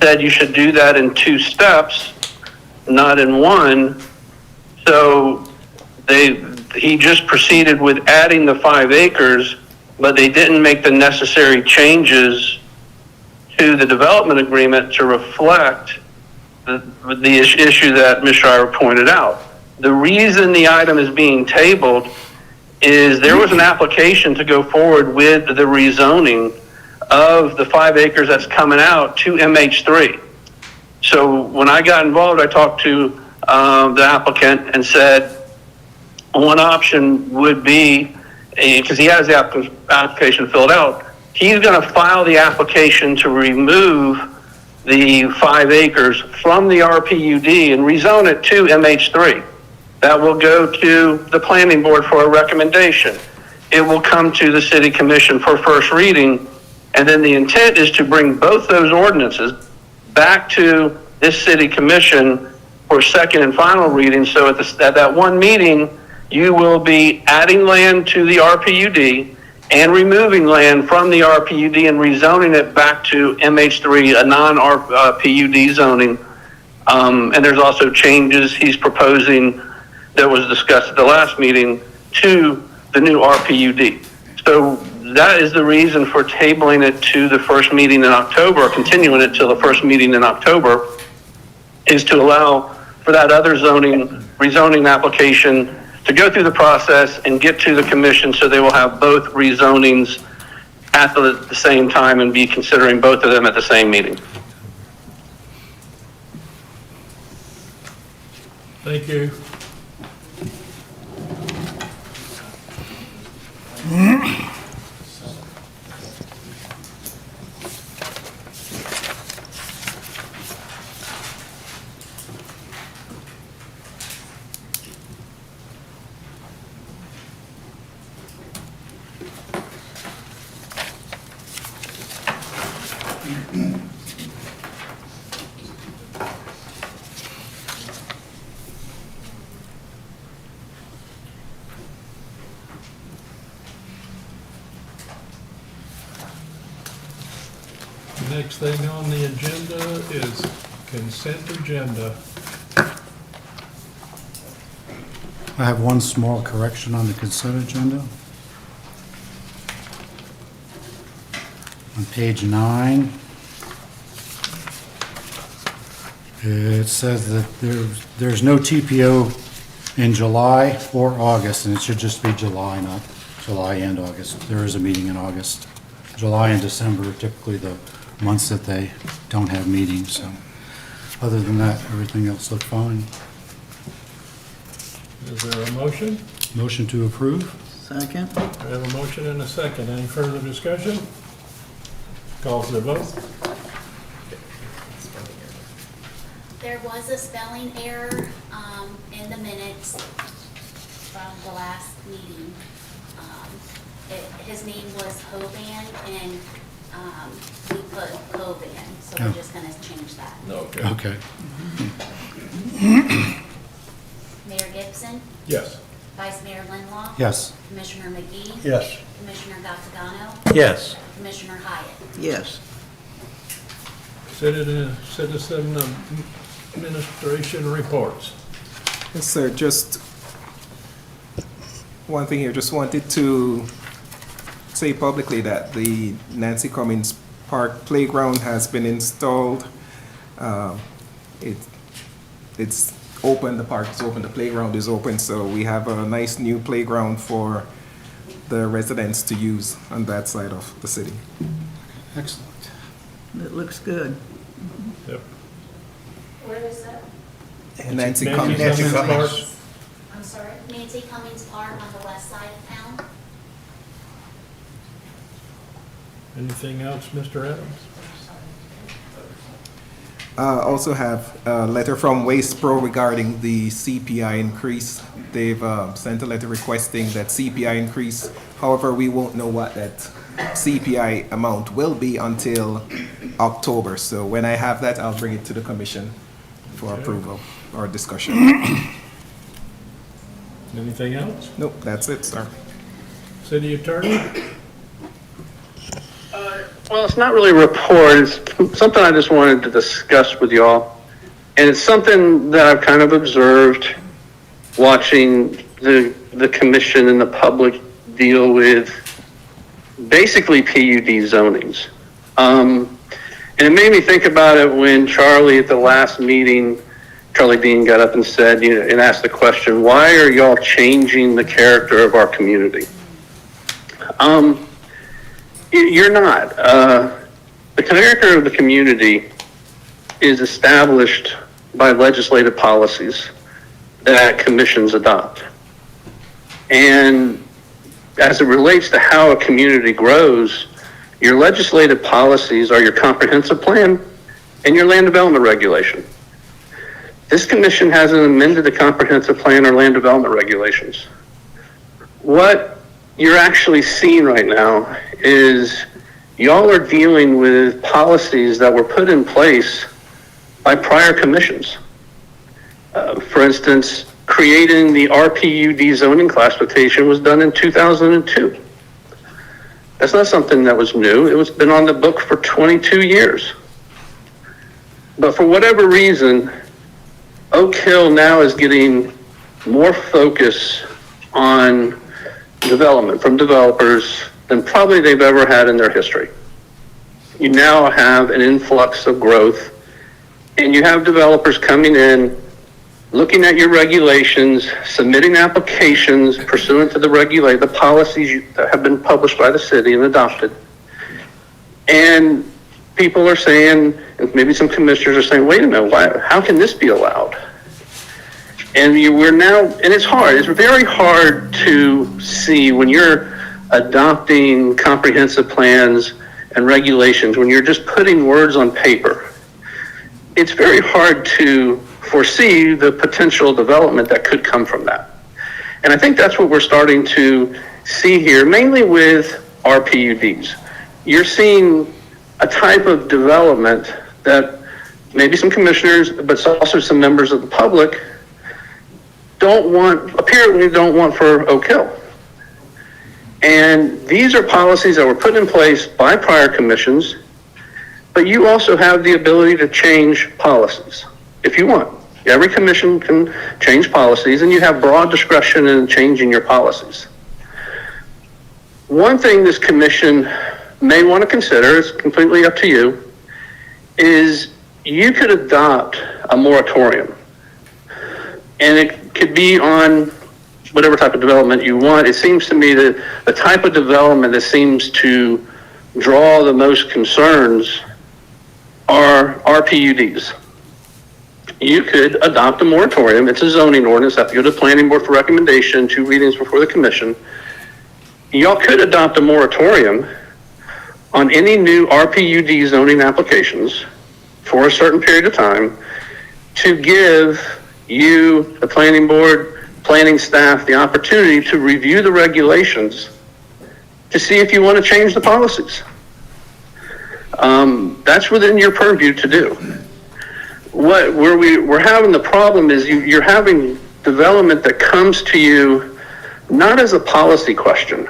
said you should do that in 2 steps, not in 1. So he just proceeded with adding the 5 acres, but they didn't make the necessary changes to the development agreement to reflect the issue that Ms. Shriver pointed out. The reason the item is being tabled is there was an application to go forward with the rezoning of the 5 acres that's coming out to MH3. So when I got involved, I talked to the applicant and said one option would be, because he has the application filled out, he's going to file the application to remove the 5 acres from the RPUD and rezone it to MH3. That will go to the planning board for a recommendation. It will come to the city commission for first reading, and then the intent is to bring both those ordinances back to this city commission for second and final reading. So at that one meeting, you will be adding land to the RPUD and removing land from the RPUD and rezoning it back to MH3, a non-PUD zoning. And there's also changes he's proposing that was discussed at the last meeting to the new RPUD. So that is the reason for tabling it to the first meeting in October, or continuing it till the first meeting in October, is to allow for that other rezoning application to go through the process and get to the commission, so they will have both rezonings at the same time and be considering both of them at the same meeting. Thank you. Next thing on the agenda is consent agenda. I have one small correction on the consent agenda. On page 9, it says that there's no TPO in July or August, and it should just be July, not July and August. There is a meeting in August. July and December are typically the months that they don't have meetings, so other than that, everything else looked fine. Is there a motion? Motion to approve? Second. We have a motion and a second. Any further discussion? Call for the vote. There was a spelling error in the minutes from the last meeting. His name was Hoban, and we put Coban, so we're just gonna change that. Okay. Mayor Gibson, Yes. Vice Mayor Lindlaw. Yes. Commissioner McGee. Yes. Commissioner Gatagano. Yes. Commissioner Hyatt. Yes. Citizen administration reports. Yes, sir, just one thing here, just wanted to say publicly that the Nancy Cummings Park Playground has been installed. It's open, the park is open, the playground is open, so we have a nice new playground for the residents to use on that side of the city. Excellent. It looks good. Yep. Where is that? Nancy Nancy Cummings. Park. I'm sorry? Nancy Cummings Park on the west side of town. Anything else, Mr. Adams? Also have a letter from Waste Pro regarding the CPI increase. They've sent a letter requesting that CPI increase. However, we won't know what that CPI amount will be until October. So when I have that, I'll bring it to the commission for approval or discussion. Anything else? Nope, that's it, sir. City attorney? Well, it's not really a report. It's something I just wanted to discuss with y'all. And it's something that I've kind of observed watching the commission and the public deal with basically PUD zonings. And it made me think about it when Charlie at the last meeting, Charlie Dean got up and said, and asked the question, why are y'all changing the character of our community? You're not. The character of the community is established by legislative policies that commissions adopt. And as it relates to how a community grows, your legislative policies are your comprehensive plan and your land development regulation. This commission hasn't amended the comprehensive plan or land development regulations. What you're actually seeing right now is y'all are dealing with policies that were put in place by prior commissions. For instance, creating the RPUD zoning classification was done in 2002. That's not something that was new. It was been on the book for 22 years. But for whatever reason, Oak Hill now is getting more focus on development from developers than probably they've ever had in their history. You now have an influx of growth, and you have developers coming in, looking at your regulations, submitting applications pursuant to the policies that have been published by the city and adopted. And people are saying, and maybe some commissioners are saying, wait a minute, how can this be allowed? And we're now, and it's hard, it's very hard to see when you're adopting comprehensive plans and regulations, when you're just putting words on paper. It's very hard to foresee the potential development that could come from that. And I think that's what we're starting to see here, mainly with RPUDs. You're seeing a type of development that maybe some commissioners, but also some members of the public apparently don't want for Oak Hill. And these are policies that were put in place by prior commissions, but you also have the ability to change policies if you want. Every commission can change policies, and you have broad discretion in changing your policies. One thing this commission may want to consider, it's completely up to you, is you could adopt a moratorium. And it could be on whatever type of development you want. It seems to me that the type of development that seems to draw the most concerns are RPUDs. You could adopt a moratorium. It's a zoning ordinance. Have to go to the planning board for recommendation, 2 readings before the commission. Y'all could adopt a moratorium on any new RPUD zoning applications for a certain period of time to give you, the planning board, planning staff, the opportunity to review the regulations to see if you want to change the policies. That's within your purview to do. Where we're having the problem is you're having development that comes to you not as a policy question,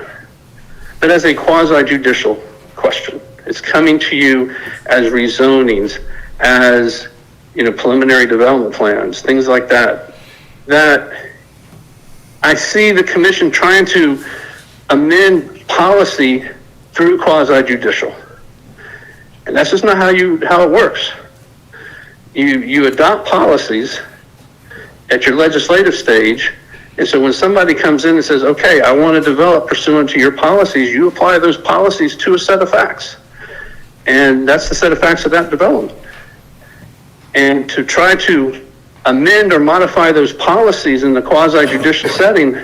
but as a quasi-judicial question. It's coming to you as rezonings, as preliminary development plans, things like that. That I see the commission trying to amend policy through quasi-judicial, and that's just not how it works. You adopt policies at your legislative stage, and so when somebody comes in and says, okay, I want to develop pursuant to your policies, you apply those policies to a set of facts. And that's the set of facts of that development. And to try to amend or modify those policies in the quasi-judicial setting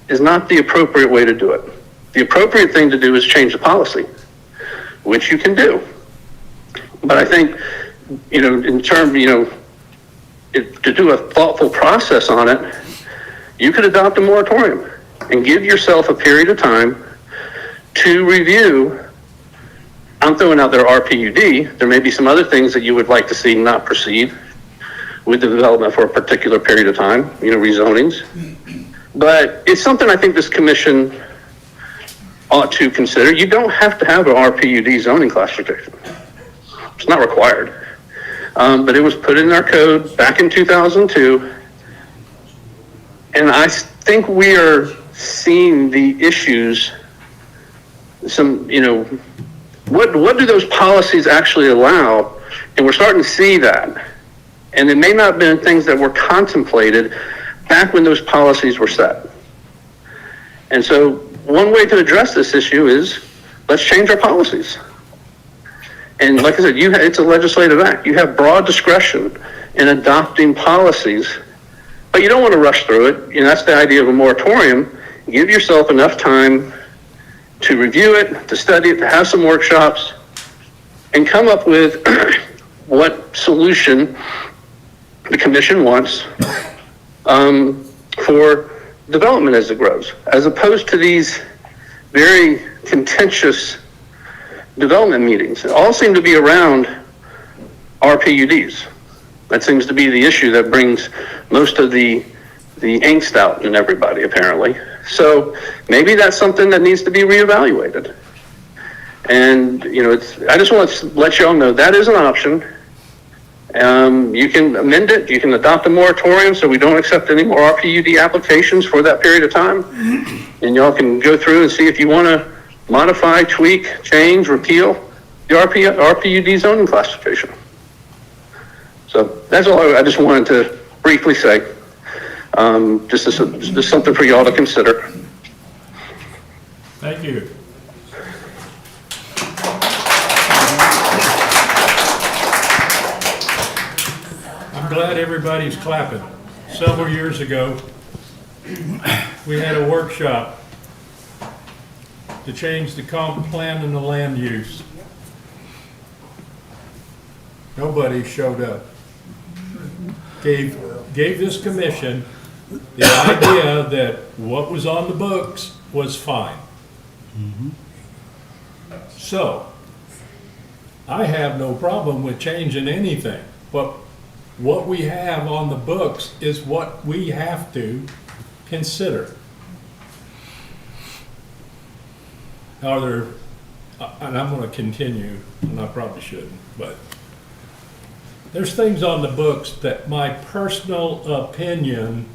is not the appropriate way to do it. The appropriate thing to do is change the policy, which you can do. But I think, in terms, to do a thoughtful process on it, you could adopt a moratorium and give yourself a period of time to review. I'm throwing out there RPUD. There may be some other things that you would like to see not proceed with the development for a particular period of time, rezonings. But it's something I think this commission ought to consider. You don't have to have an RPUD zoning classification. It's not required. But it was put in our code back in 2002. And I think we are seeing the issues, what do those policies actually allow? And we're starting to see that. And it may not have been things that were contemplated back when those policies were set. And so one way to address this issue is, let's change our policies. And like I said, it's a legislative act. You have broad discretion in adopting policies, but you don't want to rush through it. That's the idea of a moratorium. Give yourself enough time to review it, to study it, to have some workshops, and come up with what solution the commission wants for development as it grows, as opposed to these very contentious development meetings. It all seem to be around RPUDs. That seems to be the issue that brings most of the angst out in everybody, apparently. So maybe that's something that needs to be reevaluated. And, I just want to let y'all know that is an option. You can amend it. You can adopt a moratorium so we don't accept any more RPUD applications for that period of time. And y'all can go through and see if you want to modify, tweak, change, repeal the RPUD zoning classification. So that's all I just wanted to briefly say. Just something for y'all to consider. Thank you. I'm glad everybody's clapping. Several years ago, we had a workshop to change the comp plan and the land use. Nobody showed up. Gave this commission the idea that what was on the books was fine. So, I have no problem with changing anything, but what we have on the books is what we have to consider. Are there, and I'm going to continue, and I probably shouldn't, but there's things on the books that my personal opinion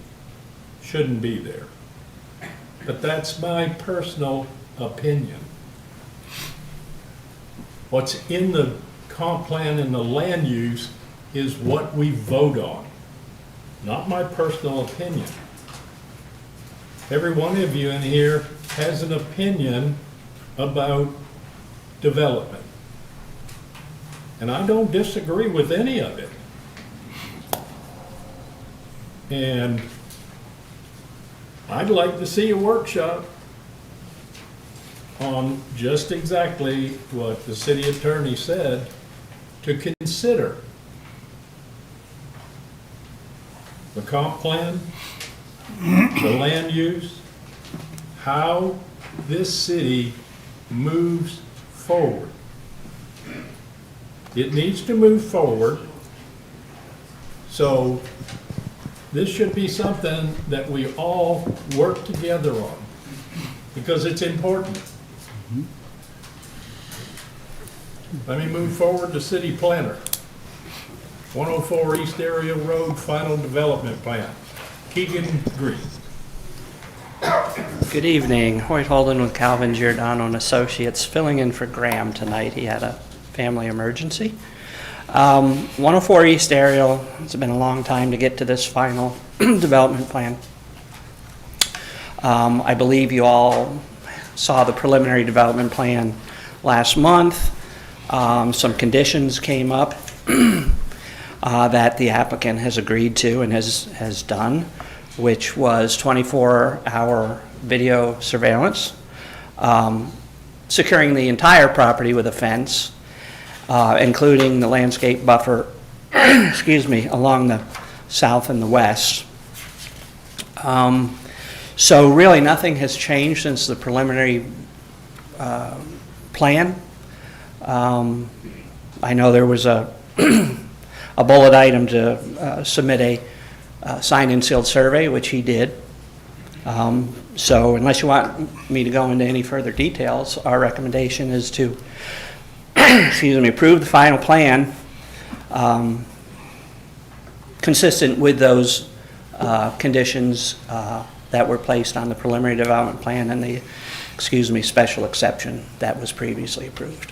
shouldn't be there. But that's my personal opinion. What's in the comp plan and the land use is what we vote on, not my personal opinion. Every one of you in here has an opinion about development. And I don't disagree with any of it. And I'd like to see a workshop on just exactly what the city attorney said to consider. The comp plan, the land use, how this city moves forward. It needs to move forward. So this should be something that we all work together on because it's important. Let me move forward to city planner. 104 East Area Road Final Development Plan. Keegan Green. Good evening. Hoyt Holden with Calvin Giordano and Associates, filling in for Graham tonight. He had a family emergency. 104 East Area, it's been a long time to get to this final development plan. I believe you all saw the preliminary development plan last month. Some conditions came up that the applicant has agreed to and has done, which was 24-hour video surveillance, securing the entire property with a fence, including the landscape buffer, excuse me, along the south and the west. So really nothing has changed since the preliminary plan. I know there was a bullet item to submit a signed and sealed survey, which he did. So unless you want me to go into any further details, our recommendation is to, excuse me, approve the final plan consistent with those conditions that were placed on the preliminary development plan and the, excuse me, special exception that was previously approved.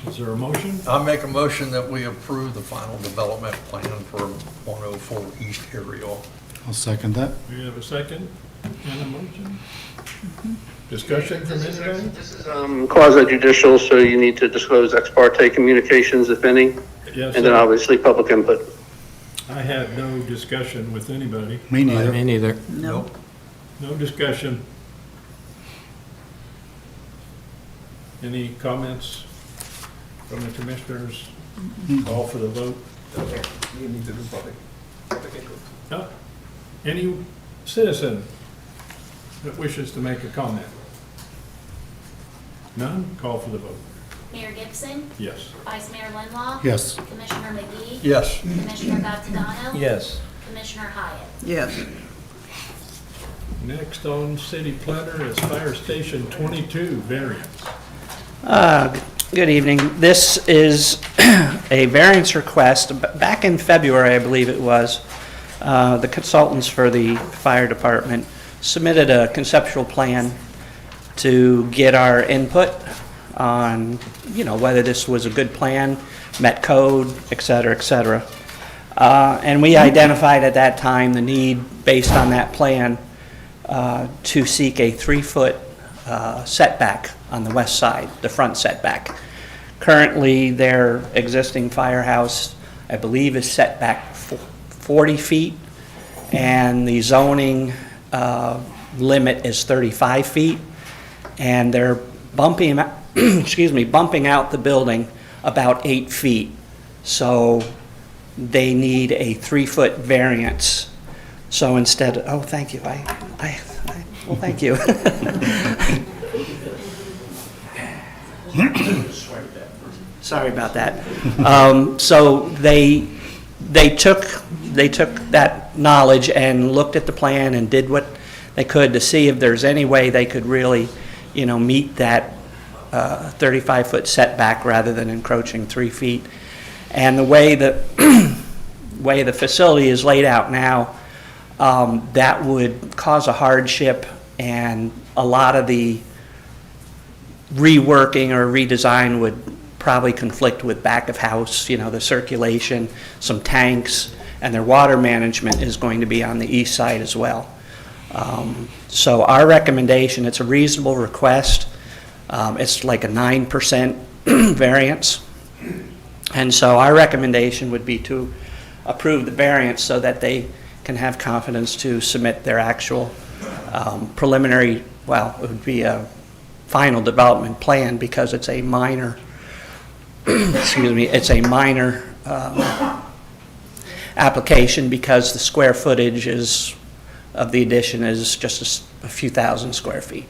Is there a motion? I make a motion that we approve the final development plan for 104 East Ariel. I'll second that. We have a second and a motion? Discussion from anybody? This is quasi judicial, so you need to disclose ex parte communications, if any, Yes, and then sir. obviously public input. I had no discussion with anybody. Me neither. Me neither. Nope. No discussion. Any comments from the commissioners? Call for the vote. You need to do public. No. Any citizen that wishes to make a comment? None? Call for the vote. Mayor Gibson, Yes. Vice Mayor Linlaw. Yes. Commissioner McGee. Yes. Commissioner Gattadano. Yes. Commissioner Hyatt. Yes. Next on city planner is Fire Station 22 variance. Good evening. This is a variance request. Back in February, I believe it was, the consultants for the fire department submitted a conceptual plan to get our input on, you know, whether this was a good plan, met code, et cetera, et cetera. And we identified at that time the need, based on that plan, to seek a 3-foot setback on the west side, the front setback. Currently, their existing firehouse, I believe, is set back 40 feet, and the zoning limit is 35 feet, and they're bumping, excuse me, bumping out the building about 8 feet. So they need a 3-foot variance. So instead, oh, thank you. Well, thank you. Sorry about that. So they took that knowledge and looked at the plan and did what they could to see if there's any way they could really, you know, meet that 35-foot setback rather than encroaching 3 feet. And the way the way the facility is laid out now, that would cause a hardship, and a lot of the reworking or redesign would probably conflict with back of house, you know, the circulation, some tanks, and their water management is going to be on the east side as well. So our recommendation, it's a reasonable request. It's like a 9% variance. And so our recommendation would be to approve the variance so that they can have confidence to submit their actual preliminary, well, it would be a final development plan, because it's a minor, excuse me, it's a minor application, because the square footage of the addition is just a few thousand square feet.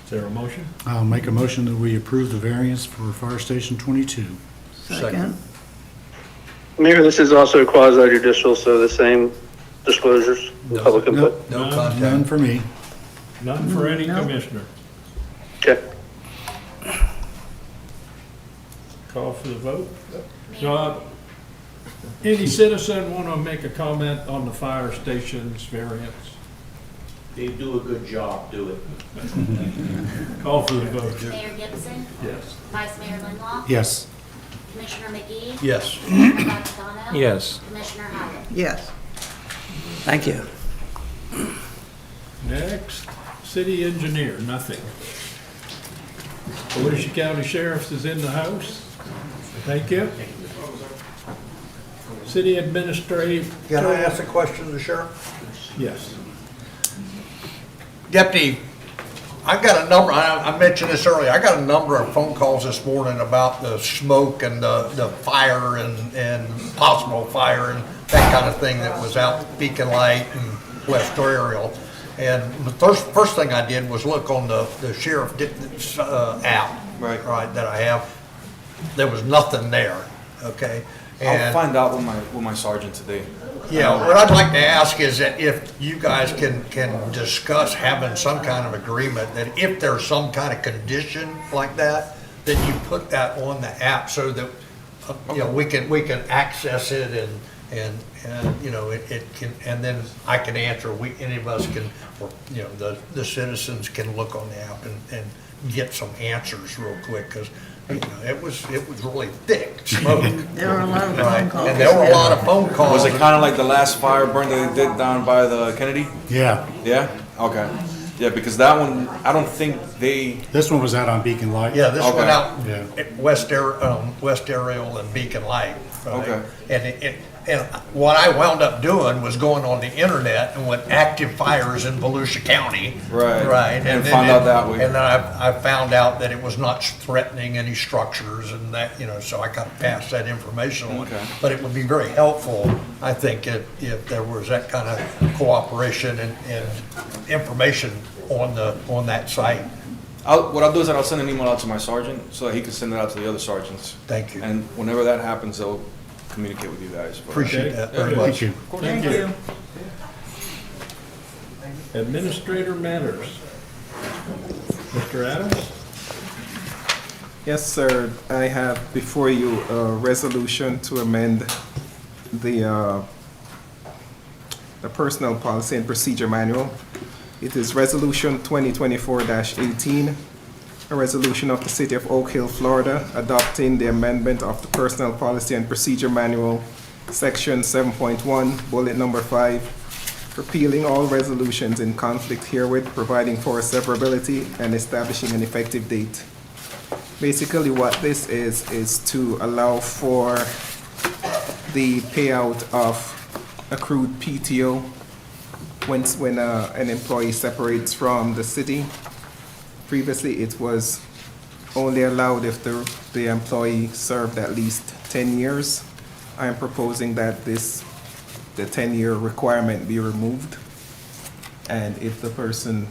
Is there a motion? I'll make a motion that we approve the variance for Fire Station 22. Second. Mayor, this is also quasi judicial, so the same disclosures, public input. No None. contact. None for me. None for any commissioner. Okay. Call for the vote. Any citizen want to make a comment on the fire station's variance? They do a good job, do it. Call for the vote. Mayor Gibson. Yes. Vice Mayor Linlaw. Yes. Commissioner McGee. Yes. Commissioner Gattadano. Yes. Commissioner Hyatt. Yes. Thank you. Next, city engineer, nothing. Volusia County Sheriff is in the house. Thank you. City administrator. Can I ask a question to the sheriff? Yes. Deputy, I got a number, I mentioned this earlier, I got a number of phone calls this morning about the smoke and the fire and possible fire and that kind of thing that was out Beacon Light and West Ariel. And the first thing I did was look on the sheriff app, right, that I have. There was nothing there, okay? And- find out with my sergeant today. Yeah, what I'd like to ask is that if you guys can discuss having some kind of agreement that if there's some kind of condition like that, that you put that on the app so that, we can access it and it can, and then I can answer, any of us can, or, the citizens can look on the app and get some answers real quick, because it was really thick smoke. There were a lot of Right, phone calls. and there were a lot of phone calls. Was it kind of like the last fire burn that they did down by the Kennedy? Yeah, Yeah? Okay. Yeah, because that one, I don't think they, this one was out on Beacon Light. Yeah, this went Okay. out Yeah. at West Aerial and Beacon Light. Right? Okay. And what I wound up doing was going on the internet and went active fires in Volusia County. Right. Right. And then found out that way. And then I found out that it was not threatening any structures and that, so I kind of passed that information on. Okay. But it would be very helpful, I think, if there was that kind of cooperation and information on that site. what I'll do is that I'll send an email out to my sergeant so that he can send it out to the other sergeants. Thank you. And whenever that happens, they'll communicate with you guys. Appreciate that very Yeah. much. Thank you. Thank you. Administrator matters. Mr. Adams? Yes, sir. I have before you a resolution to amend the Personnel Policy and Procedure Manual. It is Resolution 2024-18, a resolution of the City of Oak Hill, Florida, adopting the amendment of the Personnel Policy and Procedure Manual, Section 7.1, Bullet Number 5, repealing all resolutions in conflict herewith, providing for severability, and establishing an effective date. Basically, what this is to allow for the payout of accrued PTO when an employee separates from the city. Previously, it was only allowed if the employee served at least 10 years. I am proposing that the 10-year requirement be removed. And if the person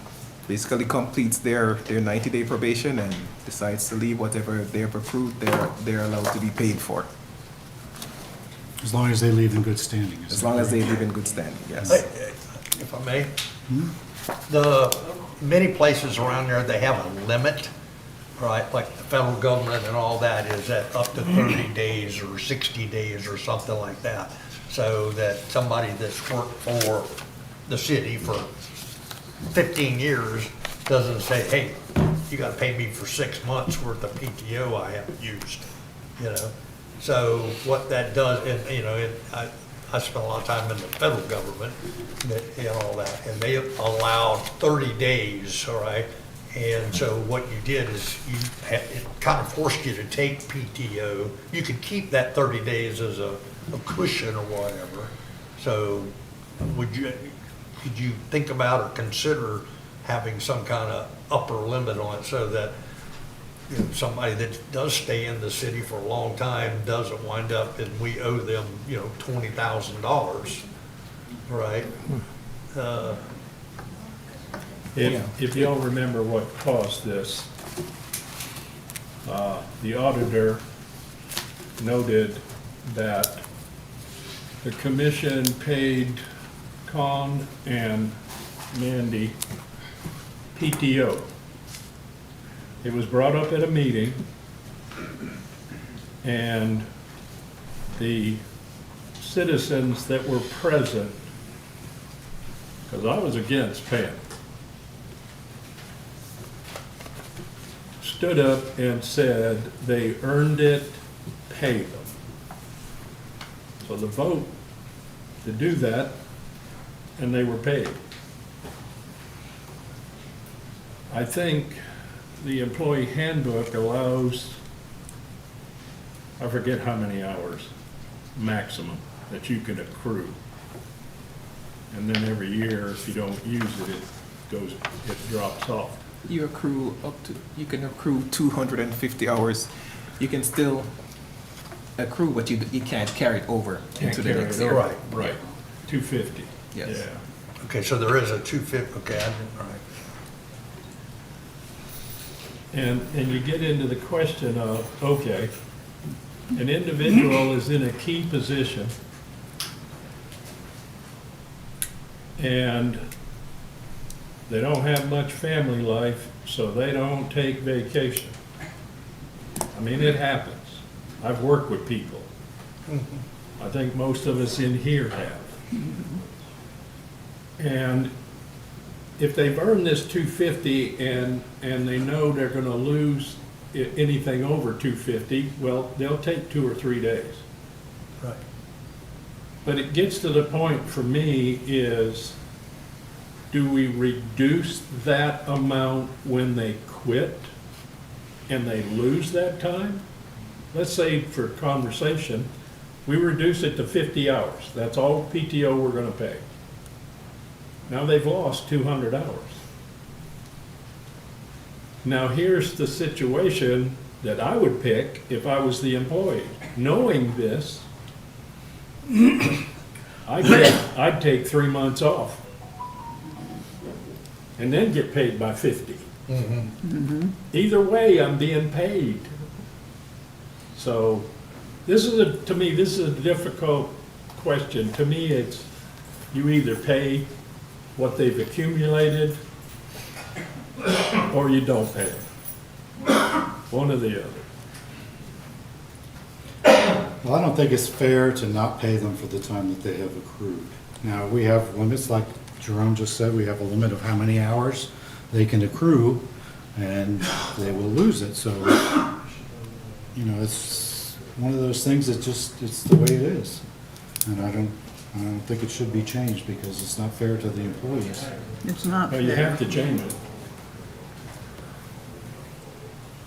basically completes their 90-day probation and decides to leave, whatever they have accrued, they're allowed to be paid for. As long as they leave in good standing. is As that long as they correct? live in good standing, yes. If I may, the many places around there, they have a limit, right? Like the federal government and all that is at up to 30 days or 60 days or something like that. So that somebody that's worked for the city for 15 years doesn't say, hey, you gotta pay me for 6 months worth of PTO I haven't used, So what that does, and, I spent a lot of time in the federal government and all that, and they allowed 30 days, all right? And so what you did is it kind of forced you to take PTO. You could keep that 30 days as a cushion or whatever. So could you think about or consider having some kind of upper limit on it so that somebody that does stay in the city for a long time doesn't wind up and we owe them, $20,000, right? If y'all remember what caused this, the auditor noted that the commission paid Con and Mandy PTO. It was brought up at a meeting, and the citizens that were present, because I was against paying, stood up and said they earned it, pay them. So the vote to do that, and they were paid. I think the employee handbook allows, I forget how many hours maximum that you can accrue. And then every year, if you don't use it, it drops off. You can accrue 250 hours. You can still accrue, but you can't carry it over into the next year. Right. 250. Yes. Yeah. Okay, so there is a 250, okay, all right. And you get into the question of, okay, an individual is in a key position and they don't have much family life, so they don't take vacation. I mean, it happens. I've worked with people. I think most of us in here have. And if they've earned this $250 and they know they're gonna lose anything over $250, well, they'll take 2 or 3 days. Right. But it gets to the point for me is, do we reduce that amount when they quit and they lose that time? Let's say for conversation, we reduce it to 50 hours. That's all PTO we're gonna pay. Now they've lost 200 hours. Now here's the situation that I would pick if I was the employee. Knowing this, I'd take 3 months off and then get paid by 50. Either way, I'm being paid. So to me, this is a difficult question. To me, it's you either pay what they've accumulated or you don't pay them. One or the other. Well, I don't think it's fair to not pay them for the time that they have accrued. Now, we have limits, like Jerome just said, we have a limit of how many hours they can accrue, and they will lose it. So, you know, it's one of those things that just, it's the way it is. And I don't think it should be changed because it's not fair to the employees. It's not Well, you have to change it.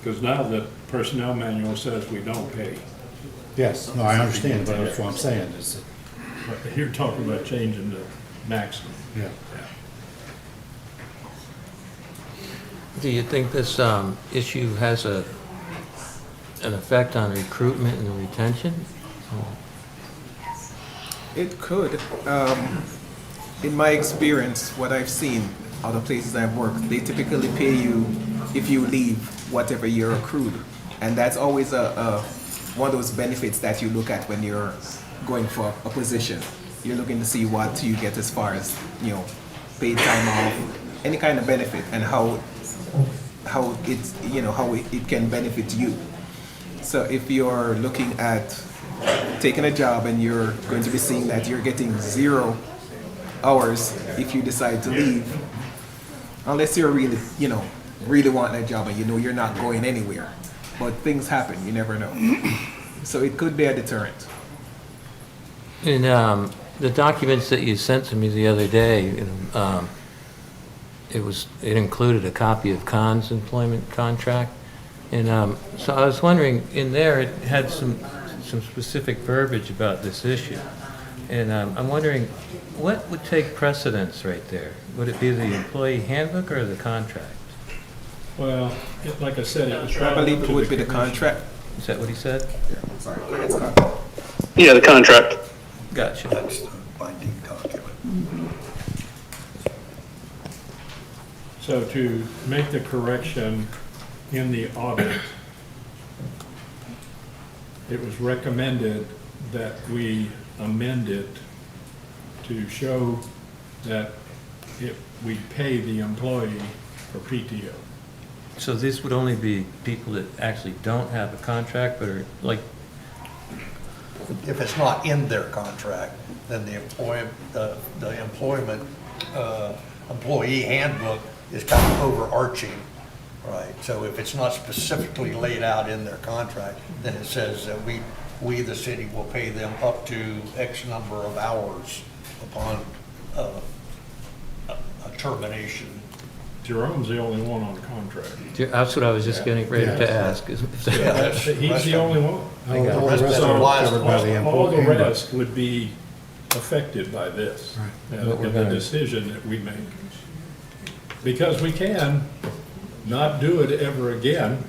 Because now the personnel manual says we don't pay. Yes, no, I understand, but that's what I'm saying is that, But you're talking about changing the maximum. yeah. Do you think this issue has an effect on recruitment and retention? It could. In my experience, what I've seen, other places I've worked, they typically pay you if you leave whatever you're accrued. And that's always one of those benefits that you look at when you're going for a position. You're looking to see what you get as far as, you know, paid time off, any kind of benefit, and how it's, you know, how it can benefit you. So if you're looking at taking a job and you're going to be seeing that you're getting 0 hours if you decide to leave, unless you're really, you know, really want that job and you know you're not going anywhere. But things happen, you never know. So it could be a deterrent. In the documents that you sent to me the other day, it included a copy of Khan's employment contract. And so I was wondering, in there, it had some specific verbiage about this issue. And I'm wondering, what would take precedence right there? Would it be the employee handbook or the contract? Well, like I said, it was I believe it would be the contract. Is that what he said? Sorry, go ahead, Scott. Yeah, the contract. Gotcha. That's the binding document. So to make the correction in the audit, it was recommended that we amend it to show that we pay the employee for PTO. So this would only be people that actually don't have a contract, but are like, If it's not in their contract, then the employee handbook is kind of overarching, right? So if it's not specifically laid out in their contract, then it says that we, the city, will pay them up to X number of hours upon a termination. Jerome's the only one on contract. that's what I was just getting ready to ask. He's the only one. All the rest are covered by the All the handbook. rest would be affected by this, and the decision that we make. Because we can not do it ever again,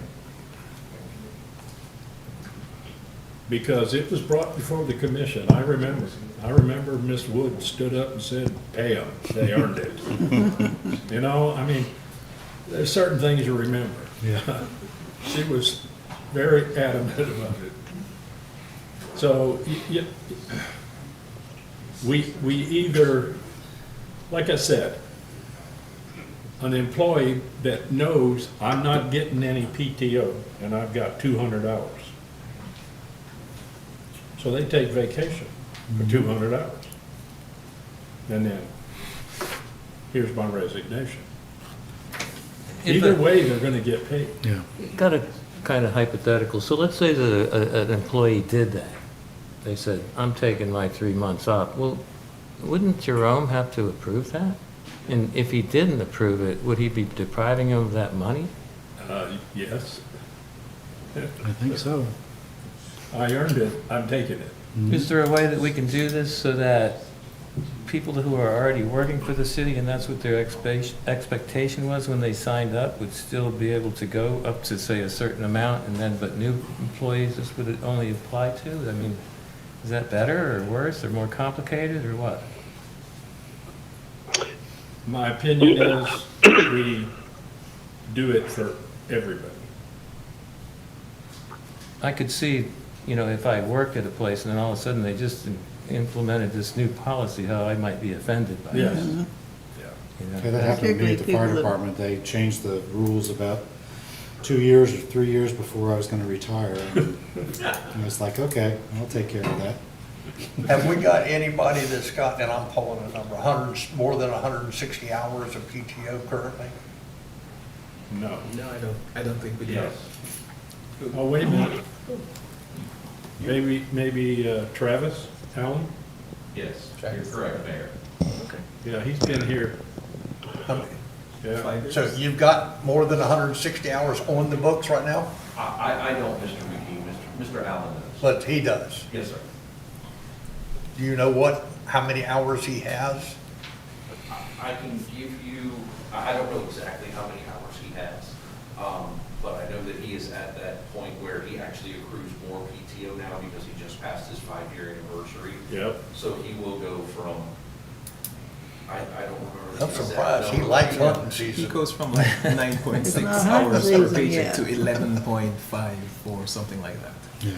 because it was brought before the commission. I remember Ms. Wood stood up and said, pay them, they earned it. You know, I mean, there's certain things you remember. Yeah. She was very adamant about it. So, we either, like I said, an employee that knows I'm not getting any PTO and I've got 200 hours. So they take vacation for 200 hours. And then, here's my resignation. Either way, they're gonna get paid. Yeah. Got a kind of hypothetical. So let's say that an employee did that. They said, I'm taking my 3 months off. Well, wouldn't Jerome have to approve that? And if he didn't approve it, would he be depriving him of that money? Yes. I think so. I earned it, I'm taking it. Is there a way that we can do this so that people who are already working for the city, and that's what their expectation was when they signed up, would still be able to go up to, say, a certain amount, and then, but new employees, this would only apply to? I mean, is that better or worse or more complicated or what? My opinion is we do it for everybody. I could see, you know, if I worked at a place and then all of a sudden they just implemented this new policy, how I might be offended by Yes. that. Yeah. You know? Yeah, that happened to me at the fire department. They changed the rules about 2 years or 3 years before I was gonna retire. And it's like, okay, I'll take care of that. Have we got anybody that's got, and I'm pulling a number, more than 160 hours of PTO currently? No. No, I don't think we do. Yes. Oh, wait a minute. Maybe Travis Allen? Yes, you're correct, Mayor. Yeah, he's been here. Yeah. So you've got more than 160 hours on the books right now? I don't, Mr. McGee, Mr. Allen does. But he does. Yes, sir. Do you know how many hours he has? I can give you, I don't know exactly how many hours he has, but I know that he is at that point where he actually accrues more PTO now because he just passed his 5-year anniversary. Yep. So he will go from, I don't remember. I'm surprised. He likes hunting season. He goes from like 9.6 It's not hours hunting per season paycheck yet. to 11.5 or something like that. Yeah.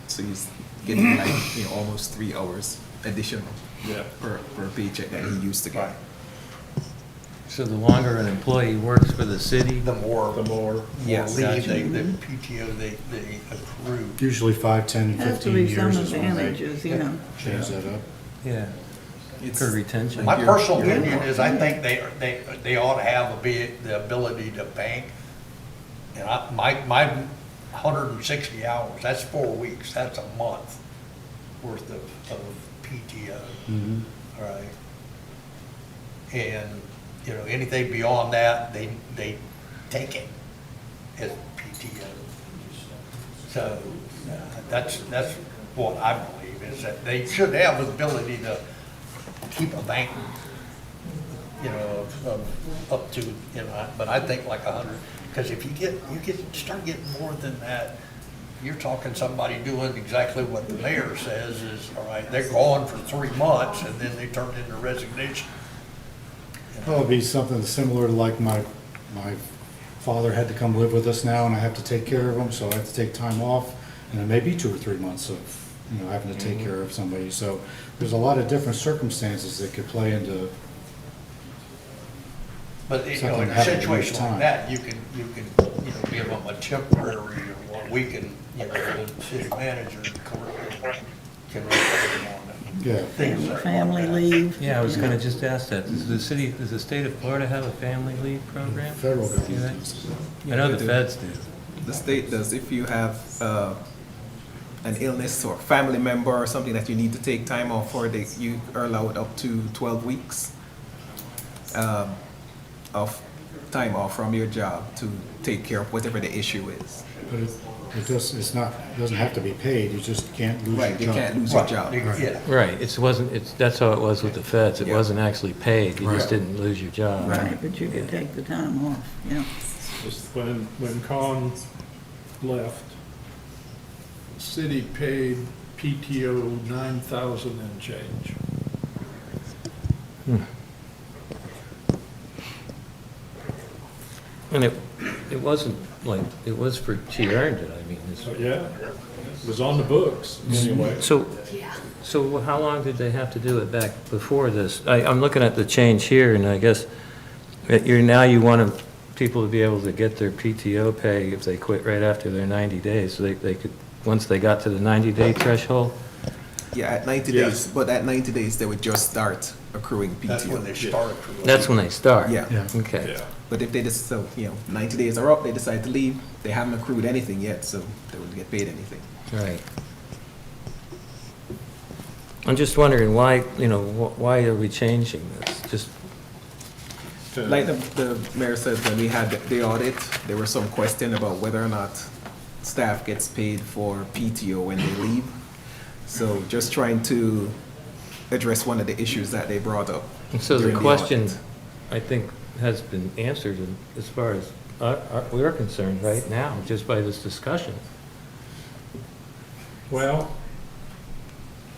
So he's getting like, almost 3 hours additional Yeah. per paycheck that he used to get. So the longer an employee works for the city, The more Yes. leave Gotcha. the PTO they accrue. Usually 5, 10, Has to 15 be years some is when they advantages, you know. change that up. yeah, for retention. My personal opinion is I think they ought to have the ability to bank. And my 160 hours, that's 4 weeks, that's a month worth of PTO. Mhm. All right. And, anything beyond that, they take it as PTO. So that's what I believe, is that they should have the ability to keep a bank, of up to, but I think like 100, because if you start getting more than that, you're talking somebody doing exactly what the mayor says is, all right, they're gone for 3 months and then they turn in their resignation. Well, it'd be something similar to like my father had to come live with us now and I have to take care of him, so I have to take time off. And it may be 2 or 3 months of, having to take care of somebody. So there's a lot of different circumstances that could play into. But, in Something a happened situation each time. like that, you can, give them a temporary, or what we can, the city manager can report on it. Yeah. Things like Family that. leave. Yeah, I was gonna just ask that. Does the state of Florida have a family leave program? Federal Do government. they? I know the feds do. The state does. If you have an illness or family member or something that you need to take time off for, you are allowed up to 12 weeks of time off from your job to take care of whatever the issue is. But it doesn't have to be paid, you just can't lose your Right, job. you can't lose your job. Yeah. Right, that's how it was with the feds. It Yeah. wasn't actually paid. You just Right. didn't lose your job. Right, but you could take the time off, yeah. When Con left, the city paid PTO 9,000 and change. And it wasn't like, it was for, she earned it, I mean. Yeah, it was on the books anyway. So how long did they have to do it back before this? I'm looking at the change here, and I guess that now you want people to be able to get their PTO pay if they quit right after their 90 days. So they could, once they got to the 90-day threshold? Yeah, at 90 days, but at 90 days, they would just start accruing PTO. That's when they start accruing. That's when they start? Yeah. Okay. But if they just, so, 90 days are up, they decide to leave, they haven't accrued anything yet, so they wouldn't get paid anything. Right. I'm just wondering why, why are we changing this? Just Like the mayor said, when we had the audit, there was some question about whether or not staff gets paid for PTO when they leave. So just trying to address one of the issues that they brought up. so the during question, audit. I think, has been answered as far as we're concerned right now, just by this discussion. Well,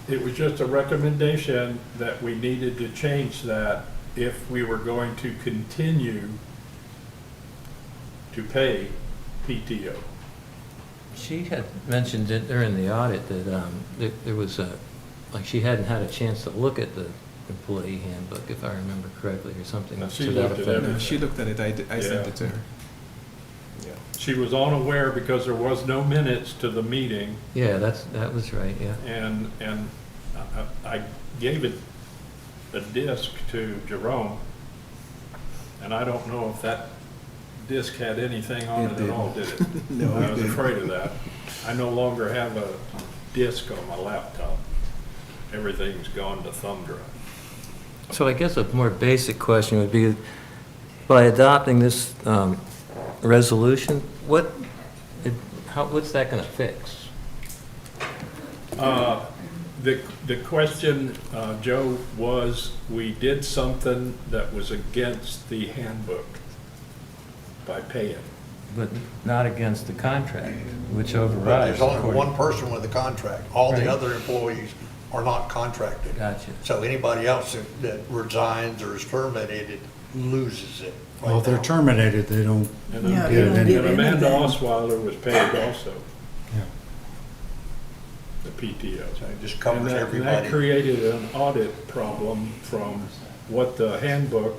it was just a recommendation that we needed to change that if we were going to continue to pay PTO. She had mentioned it during the audit that there was like she hadn't had a chance to look at the employee handbook, if I remember correctly, or something. She to that looked at effect. everything. No, she looked at it, I sent it to her. She was unaware because there was no minutes to the meeting. Yeah, that was right, yeah. And I gave it a disc to Jerome, and I don't know if that disc had anything on it at all, did it? No, I it was didn't. afraid of that. I no longer have a disc on my laptop. Everything's gone to thumb drive. So I guess a more basic question would be, by adopting this resolution, what's that going to fix? The question, Joe, was we did something that was against the handbook by paying. But not against the contract, which But overrides. there's only according- one person with a contract. All Right. the other employees are not contracted. Gotcha. So anybody else that resigns or is terminated loses it. Well, if they're terminated, they don't And get then- it and anyway. Amanda Osweiler was paid also, Yeah. the PTO. So it just covers And that everybody. created an audit problem from what the handbook,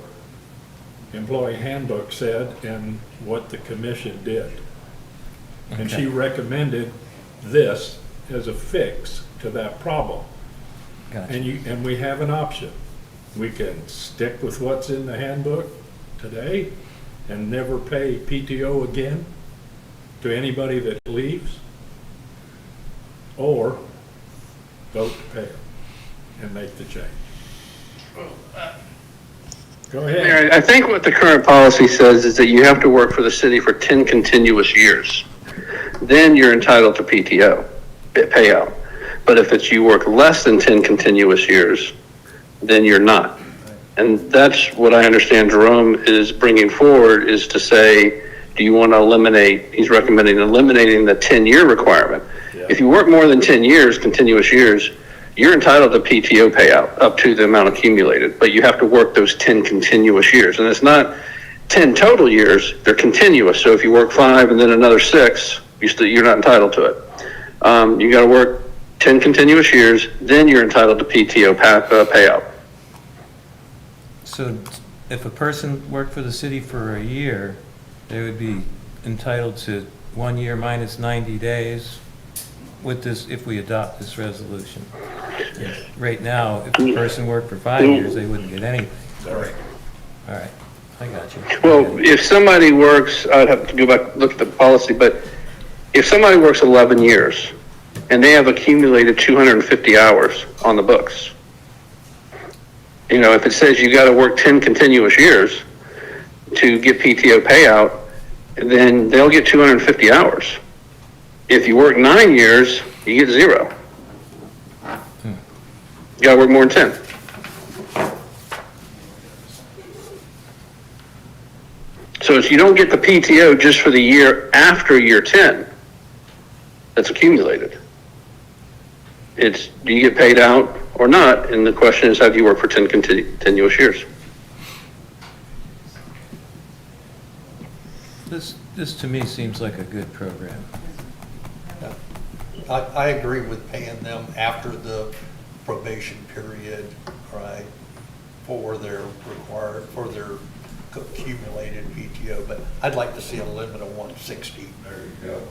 employee handbook said and what the commission did. And she Okay. recommended this as a fix to that problem. Gotcha. And we have an option. We can stick with what's in the handbook today and never pay PTO again to anybody that leaves, or vote to pay them and make the change. Go ahead. Mayor, I think what the current policy says is that you have to work for the city for 10 continuous years. Then you're entitled to PTO payout. But if it's you work less than 10 continuous years, then you're not. And that's what I understand Jerome is bringing forward, is to say, do you want to eliminate, he's recommending eliminating the 10-year requirement. If you work more than 10 years, continuous years, you're entitled to PTO payout up to the amount accumulated, but you have to work those 10 continuous years. And it's not 10 total years, they're continuous. So if you work 5 and then another 6, you're not entitled to it. You got to work 10 continuous years, then you're entitled to PTO payout. So if a person worked for the city for a year, they would be entitled to 1 year minus 90 days with this, if we adopt this resolution. Right now, if a person worked for 5 years, they wouldn't get anything. Correct. All right, I got you. Well, if somebody works, I'd have to go back, look at the policy, but if somebody works 11 years and they have accumulated 250 hours on the books, if it says you got to work 10 continuous years to get PTO payout, then they'll get 250 hours. If you work 9 years, you get 0. You got to work more than 10. So you don't get the PTO just for the year after year 10 that's accumulated. It's, do you get paid out or not? And the question is, have you worked for 10 continuous years? This to me seems like a good program. I agree with paying them after the probation period, right, for their accumulated PTO, but I'd like to see a limit of 160. There you go.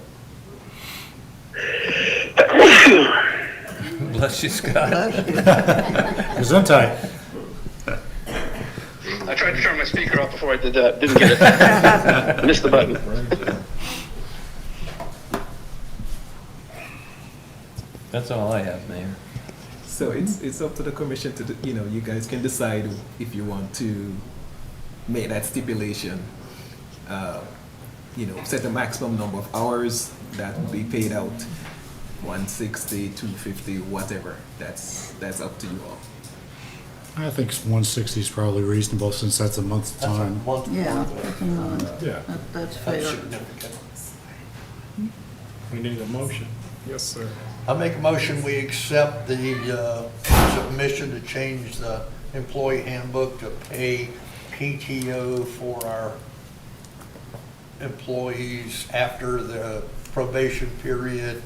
Bless you, Scott. Gesundheit. I tried to turn my speaker off before I did that. Didn't get it. Missed the button. That's all I have, Mayor. So it's up to the commission to, you guys can decide if you want to make that stipulation. Set a maximum number of hours that will be paid out, 160, 250, whatever. That's up to you all. I think 160 is probably reasonable since that's a month's time. Yeah. Yeah. That's That's fair. significant. We need a motion. Yes, sir. I make a motion, we accept the submission to change the employee handbook to pay PTO for our employees after the probation period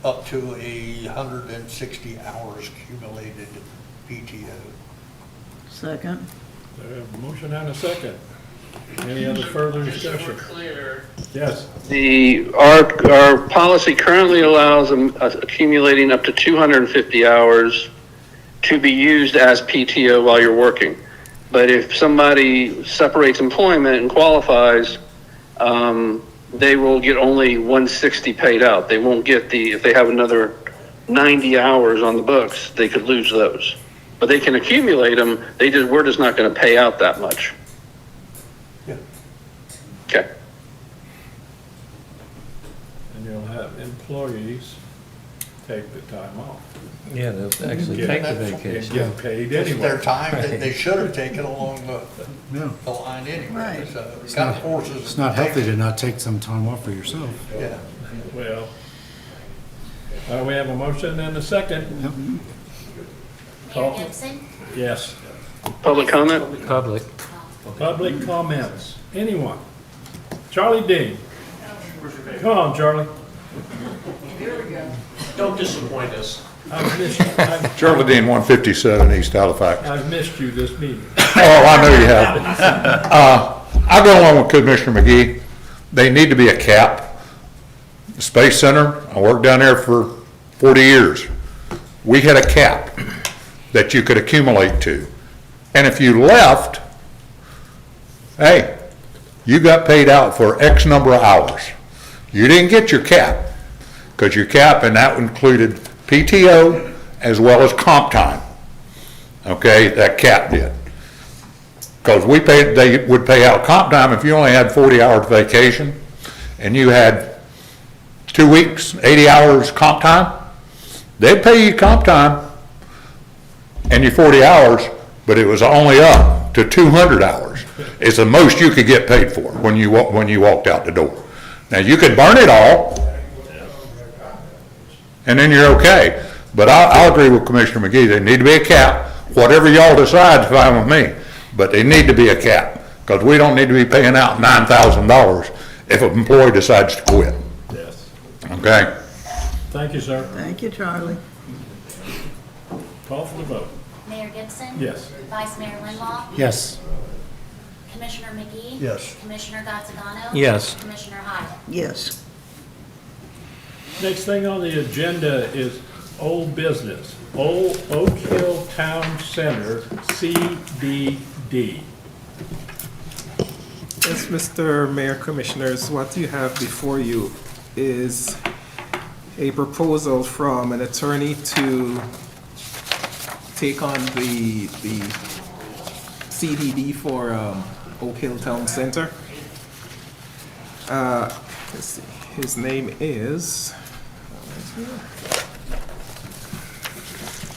up to 160 hours accumulated PTO. Second. We have a motion and a second. Any other further discussion? Yes. Our policy currently allows accumulating up to 250 hours to be used as PTO while you're working. But if somebody separates employment and qualifies, they will get only 160 paid out. They won't get if they have another 90 hours on the books, they could lose those. But they can accumulate them, we're just not gonna pay out that much. Yeah. Okay. And you'll have employees take the time off. Yeah, they'll actually take the vacation. Get paid It's anyway. their time that they should have taken along Yeah. the line anyway, Right. so it It's kind not, of forces them. it's not to take healthy to not take some time off for yourself. Yeah. Well, we have a motion and a second. Mayor Gibson, Yes. Public comment? Public. Public comments. Anyone? Charlie Dean. Come on, Charlie. Don't disappoint us. I've missed you. Charlie Dean, 157 East Halifax. I've missed you this meeting. Oh, I know you have. I go along with Commissioner McGee. They need to be a cap. The Space Center, I worked down there for 40 years. We had a cap that you could accumulate to. And if you left, hey, you got paid out for X number of hours. You didn't get your cap, because your cap, and that included PTO as well as comp time. Okay, that cap did. Because they would pay out comp time if you only had 40 hours vacation and you had 2 weeks, 80 hours comp time. They'd pay you comp time and your 40 hours, but it was only up to 200 hours. It's the most you could get paid for when you walked out the door. Now, you could burn it all, and then you're okay. But I'll agree with Commissioner McGee. There need to be a cap. Whatever y'all decide is fine with me, but they need to be a cap, because we don't need to be paying out $9,000 if an employee decides to quit. Yes. Okay? Thank you, sir. Thank you, Charlie. Call for the vote. Mayor Gibson. Yes. Vice Mayor Linlaw. Yes. Commissioner McGee. Yes. Commissioner Gazzagano. Yes. Commissioner Hyde. Yes. Next thing on the agenda is old business. Old Oak Hill Town Center, CBD. Yes, Mr. Mayor, Commissioners, what you have before you is a proposal from an attorney to take on the CDD for Oak Hill Town Center. Let's see, his name is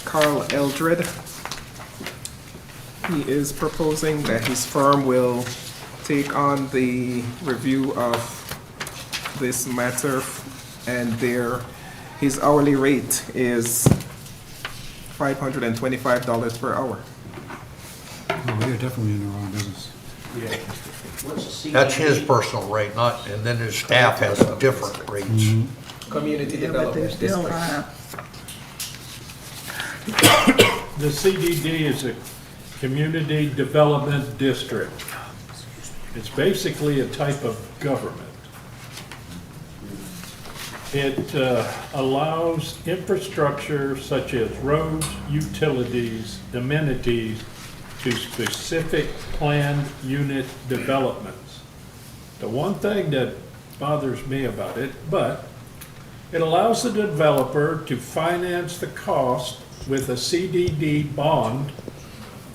Carl Eldred. He is proposing that his firm will take on the review of this matter, and his hourly rate is $525 per hour. Oh, we are definitely in the wrong business. That's his personal rate, not, and then his staff has different rates. Community Yeah, but development they're still district. The CDD is a Community Development District. It's basically a type of government. It allows infrastructure such as roads, utilities, amenities to specific planned unit developments. The one thing that bothers me about it, but it allows the developer to finance the cost with a CDD bond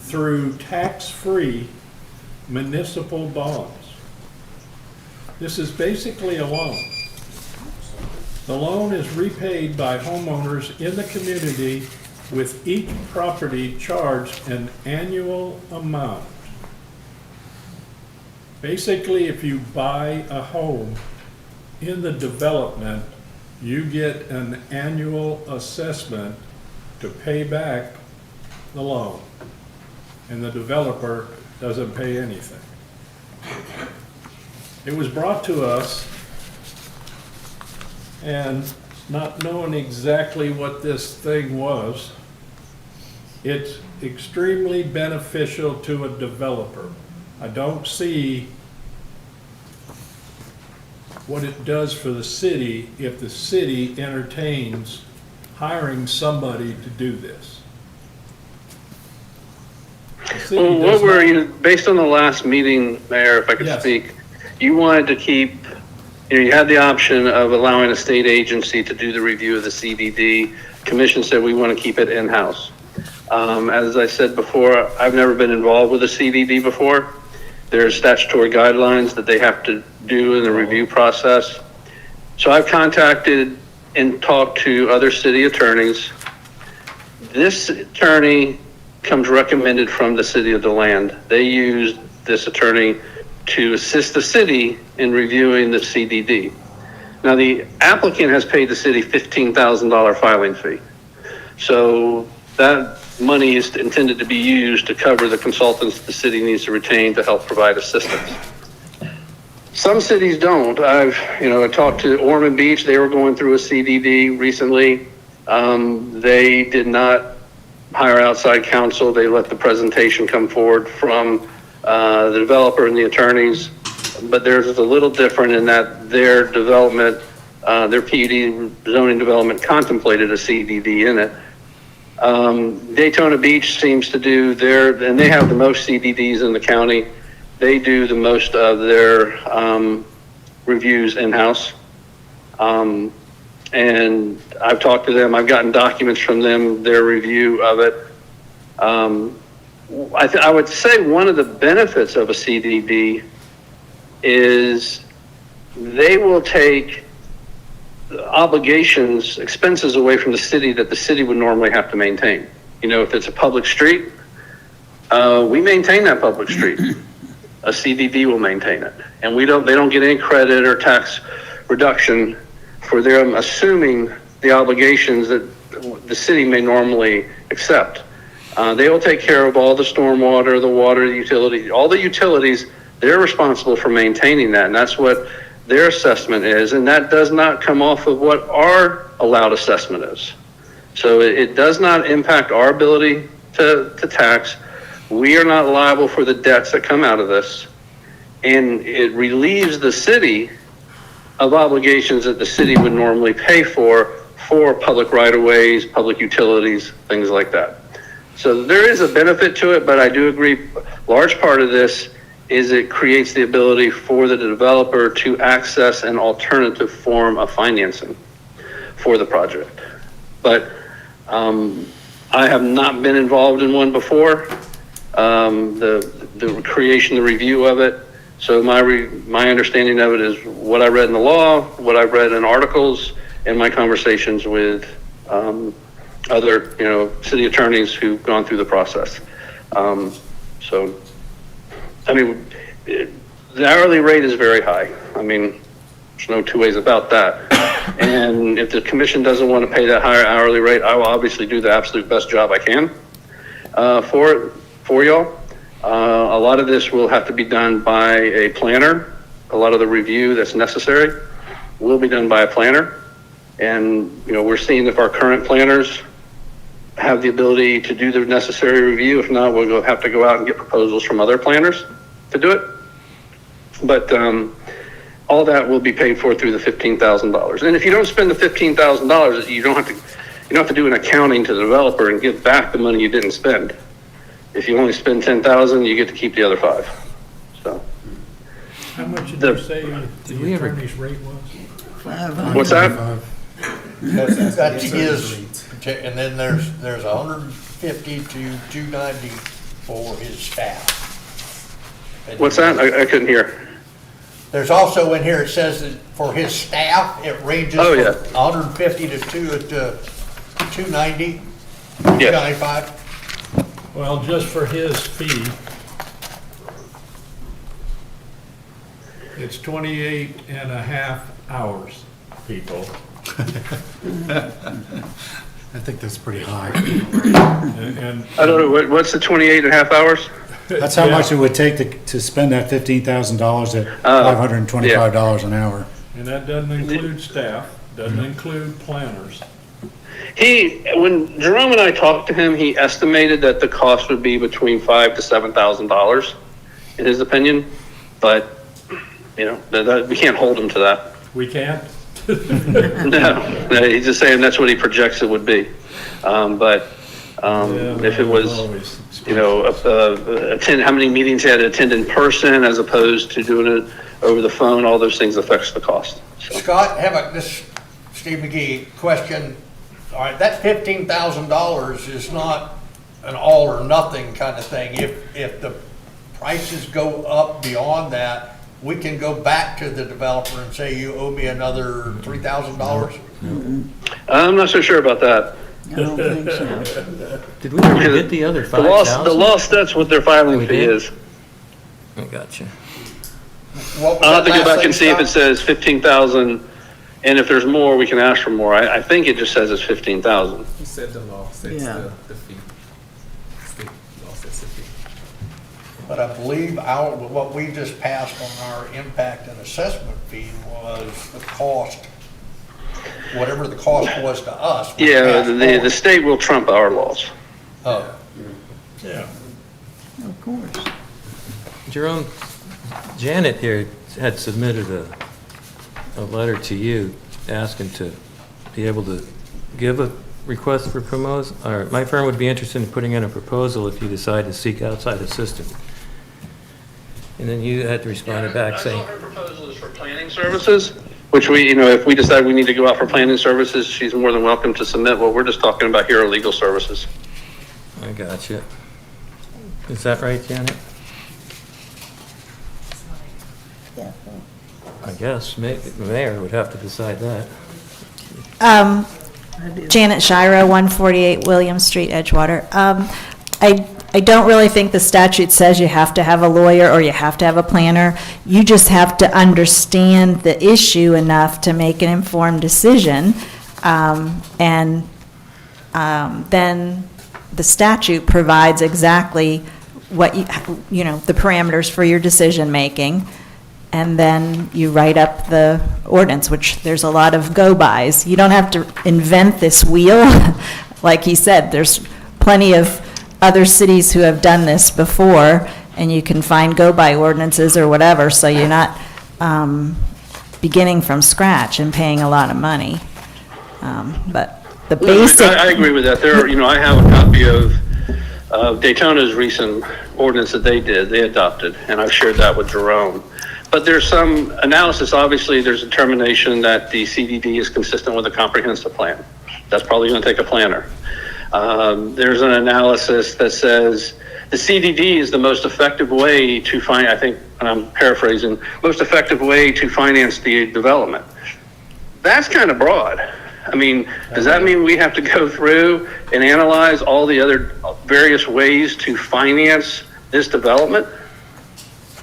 through tax-free municipal bonds. This is basically a loan. The loan is repaid by homeowners in the community with each property charged an annual amount. Basically, if you buy a home in the development, you get an annual assessment to pay back the loan, and the developer doesn't pay anything. It was brought to us, and not knowing exactly what this thing was, it's extremely beneficial to a developer. I don't see what it does for the city if the city entertains hiring somebody to do this. The city Well, does what were not- you, based on the last meeting, Mayor, if I could Yes. speak, you wanted to keep, you had the option of allowing a state agency to do the review of the CDD. Commission said we want to keep it in-house. As I said before, I've never been involved with a CDD before. There's statutory guidelines that they have to do in the review process. So I've contacted and talked to other city attorneys. This attorney comes recommended from the city of DeLand. They used this attorney to assist the city in reviewing the CDD. Now, the applicant has paid the city $15,000 filing fee. So that money is intended to be used to cover the consultants the city needs to retain to help provide assistance. Some cities don't. I talked to Ormond Beach. They were going through a CDD recently. They did not hire outside counsel. They let the presentation come forward from the developer and the attorneys. But theirs is a little different in that their development, their PUD zoning development contemplated a CDD in it. Daytona Beach seems to do and they have the most CDDs in the county. They do the most of their reviews in-house. And I've talked to them, I've gotten documents from them, their review of it. I would say one of the benefits of a CDD is they will take obligations, expenses away from the city that the city would normally have to maintain. If it's a public street, we maintain that public street. A CDD will maintain it. And they don't get any credit or tax reduction for them assuming the obligations that the city may normally accept. They will take care of all the stormwater, the water, the utility, all the utilities. They're responsible for maintaining that, and that's what their assessment is, and that does not come off of what our allowed assessment is. So it does not impact our ability to tax. We are not liable for the debts that come out of this, and it relieves the city of obligations that the city would normally pay for public right-of-ways, public utilities, things like that. So there is a benefit to it, but I do agree, large part of this is it creates the ability for the developer to access an alternative form of financing for the project. But I have not been involved in one before, the creation, the review of it. So my understanding of it is what I read in the law, what I've read in articles, and my conversations with other, city attorneys who've gone through the process. The hourly rate is very high. There's no two ways about that. And if the commission doesn't want to pay that higher hourly rate, I will obviously do the absolute best job I can for y'all. A lot of this will have to be done by a planner. A lot of the review that's necessary will be done by a planner. And, you know, we're seeing if our current planners have the ability to do the necessary review. If not, we'll have to go out and get proposals from other planners to do it. But all that will be paid for through the $15,000. And if you don't spend the $15,000, you don't have to do an accounting to the developer and give back the money you didn't spend. If you only spend $10,000, you get to keep the other $5,000. So. How much did you say the attorney's rate was? What's that? That's his, and then there's 150 to 290 for his staff. What's that? I couldn't hear. There's also in here, it says that for his staff, it ranges from 150 to 290, 295. Well, just for his fee, it's 28 and a half hours, people. I think that's pretty high. And I don't know, what's the 28 and a half hours? That's how much it would take to spend that $15,000 at $525 an hour. And that doesn't include staff, doesn't include planners. When Jerome and I talked to him, he estimated that the cost would be between $5,000 to $7,000, in his opinion. But, you know, we can't hold him to that. We can't? No, he's just saying that's what he projects it would be. If it was, you know, attend how many meetings he had to attend in person as opposed to doing it over the phone, all those things affects the cost. So. Scott, Steve McGee, question. All right, that $15,000 is not an all or nothing kind of thing. If the prices go up beyond that, we can go back to the developer and say, you owe me another $3,000? I'm not so sure about that. I don't think so. Did we ever get the other 5,000? The loss, that's what their filing fee is. I gotcha. I'll have to go back and see if it says 15,000, and if there's more, we can ask for more. I think it just says it's 15,000. He said the law sets the fee. State law sets the fee. But I believe what we just passed on our impact and assessment fee was the cost, whatever the cost was to us. Yeah, the state will trump our laws. Oh. Yeah. Of course. Jerome, Janet here had submitted a letter to you asking to be able to give a request for promos. Or my firm would be interested in putting in a proposal if you decide to seek outside assistance. And then you had to respond back saying. Her proposal is for planning services, which we, you know, if we decide we need to go out for planning services, she's more than welcome to submit. What we're just talking about here are legal services. I gotcha. Is that right, Janet? Yeah. I guess the mayor would have to decide that. Janet Shiro, 148 William Street, Edgewater. I don't really think the statute says you have to have a lawyer or you have to have a planner. You just have to understand the issue enough to make an informed decision. Then the statute provides exactly what you know, the parameters for your decision making. And then you write up the ordinance, which there's a lot of go-bys. You don't have to invent this wheel. Like he said, there's plenty of other cities who have done this before, and you can find go-by ordinances or whatever, so you're not beginning from scratch and paying a lot of money. But the basic... I agree with that. There, you know, I have a copy of Daytona's recent ordinance that they adopted, and I've shared that with Jerome. But there's some analysis. Obviously, there's a determination that the CDD is consistent with a comprehensive plan. That's probably going to take a planner. There's an analysis that says the CDD is the most effective way to I think, and I'm paraphrasing, most effective way to finance the development. That's kind of broad. I mean, does that mean we have to go through and analyze all the other various ways to finance this development?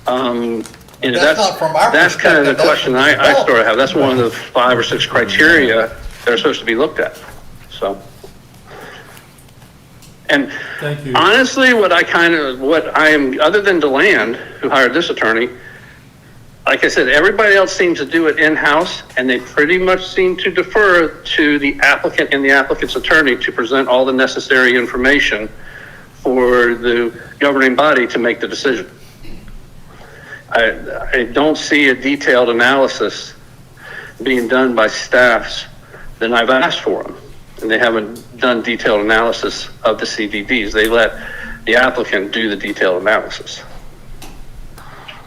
You know, that's kind of the question I sort of have. That's one of the 5 or 6 criteria that are supposed to be looked at. So. And Thank you. honestly, what I am, other than DeLand, who hired this attorney, like I said, everybody else seems to do it in-house, and they pretty much seem to defer to the applicant and the applicant's attorney to present all the necessary information for the governing body to make the decision. I don't see a detailed analysis being done by staffs that I've asked for them, and they haven't done detailed analysis of the CDDs. They let the applicant do the detailed analysis.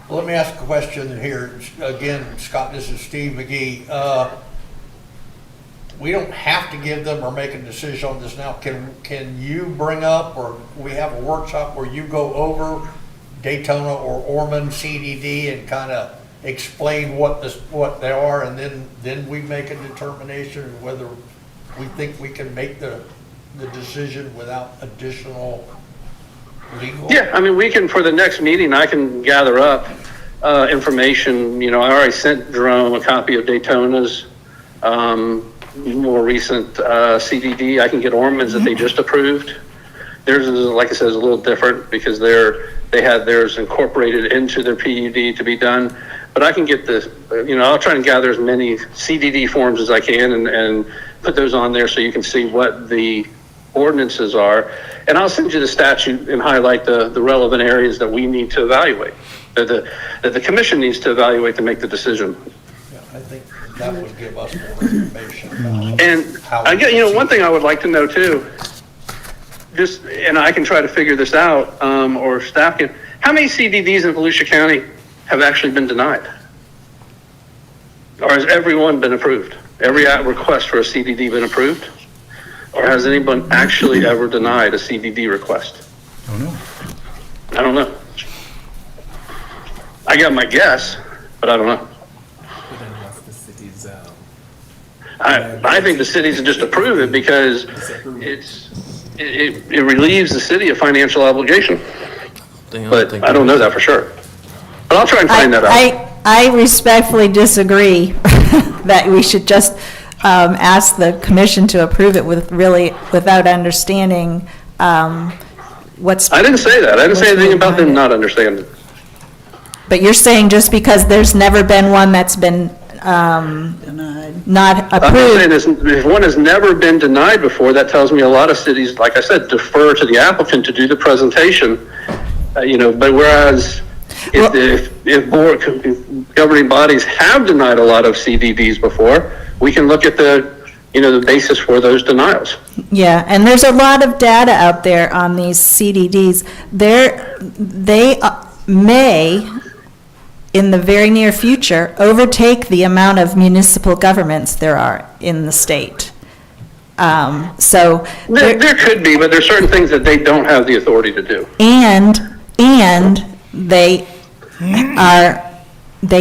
Let me ask a question here. Again, Scott, this is Steve McGee. We don't have to give them or make a decision on this now. Can you bring up, or we have a workshop where you go over Daytona or Ormond CDD and kind of explain what they are, and then we make a determination of whether we think we can make the decision without additional legal? Yeah, I mean, we can, for the next meeting, I can gather up information. You know, I already sent Jerome a copy of Daytona's more recent CDD. I can get Ormond's that they just approved. Theirs is, like I said, is a little different because they had theirs incorporated into their PUD to be done. But I can get this, you know, I'll try and gather as many CDD forms as I can and put those on there so you can see what the ordinances are. And I'll send you the statute and highlight the relevant areas that we need to evaluate, that the commission needs to evaluate to make the decision. Yeah, I think that would give us more information about And how I get, you know, one thing I would like to know too, just, and I can try to figure this out, or staff can, how many CDDs in Volusia County have actually been denied? Or has everyone been approved? Every request for a CDD been approved? Or has anyone actually ever denied a CDD request? I don't know. I don't know. I got my guess, but I don't know. But then what's the city's, I think the cities should just approve it because it relieves the city of financial obligation. But I don't know that for sure. But I'll try and find that out. I respectfully disagree that we should just ask the commission to approve it without understanding what's. I didn't say that. I didn't say anything about them not understanding. But you're saying just because there's never been one that's been not I'm approved. saying this, if one has never been denied before, that tells me a lot of cities, like I said, defer to the applicant to do the presentation. You know, but whereas if governing bodies have denied a lot of CDDs before, we can look at the basis for those denials. Yeah, and there's a lot of data out there on these CDDs. They may, in the very near future, overtake the amount of municipal governments there are in the state. So there could be, but there's certain things that they don't have the authority to do. And they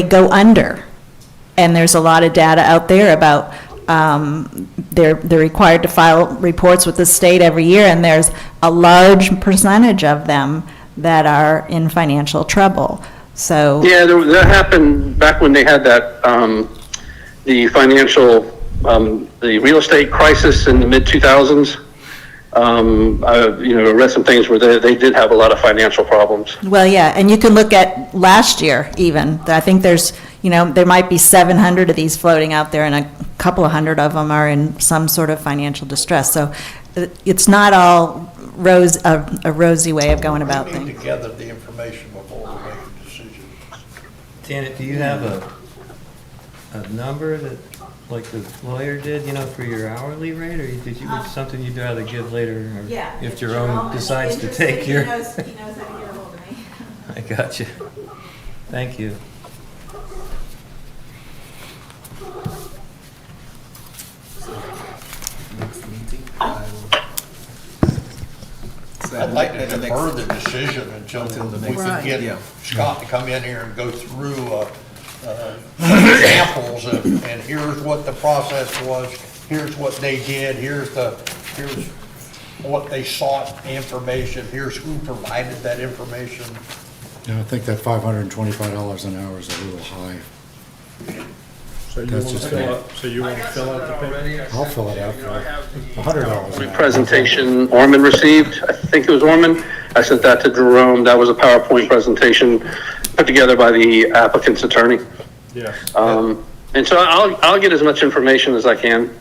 go under. And there's a lot of data out there about they're required to file reports with the state every year, and there's a large percentage of them that are in financial trouble. So yeah, that happened back when they had that the financial the real estate crisis in the mid 2000s. I read some things where they did have a lot of financial problems. well, yeah, and you can look at last year even. I think there's there might be 700 of these floating out there, and a couple of hundred of them are in some sort of financial distress. So it's not all a rosy way of going about We things. need to gather the information before we make a decision. Janet, do you have a number that, like the lawyer did, for your hourly rate, or did you get something you'd rather give later? Or if Jerome decides to take your. He knows how to get a hold of me. I got you. Thank you. next meeting, I'd like to defer the decision until we can get Scott to come in here and go through examples and here's what the process was, here's what they did, here's what they sought information, here's who provided that information. Yeah, I think that $525 an hour is a little high. So you That's want to just fill me. out, so you want to fill out the paper? I'll fill it out for $100. Presentation Orman received, I think it was Orman. I sent that to Jerome. That was a PowerPoint presentation put together by the applicant's attorney. Yes. And so I'll get as much information as I can.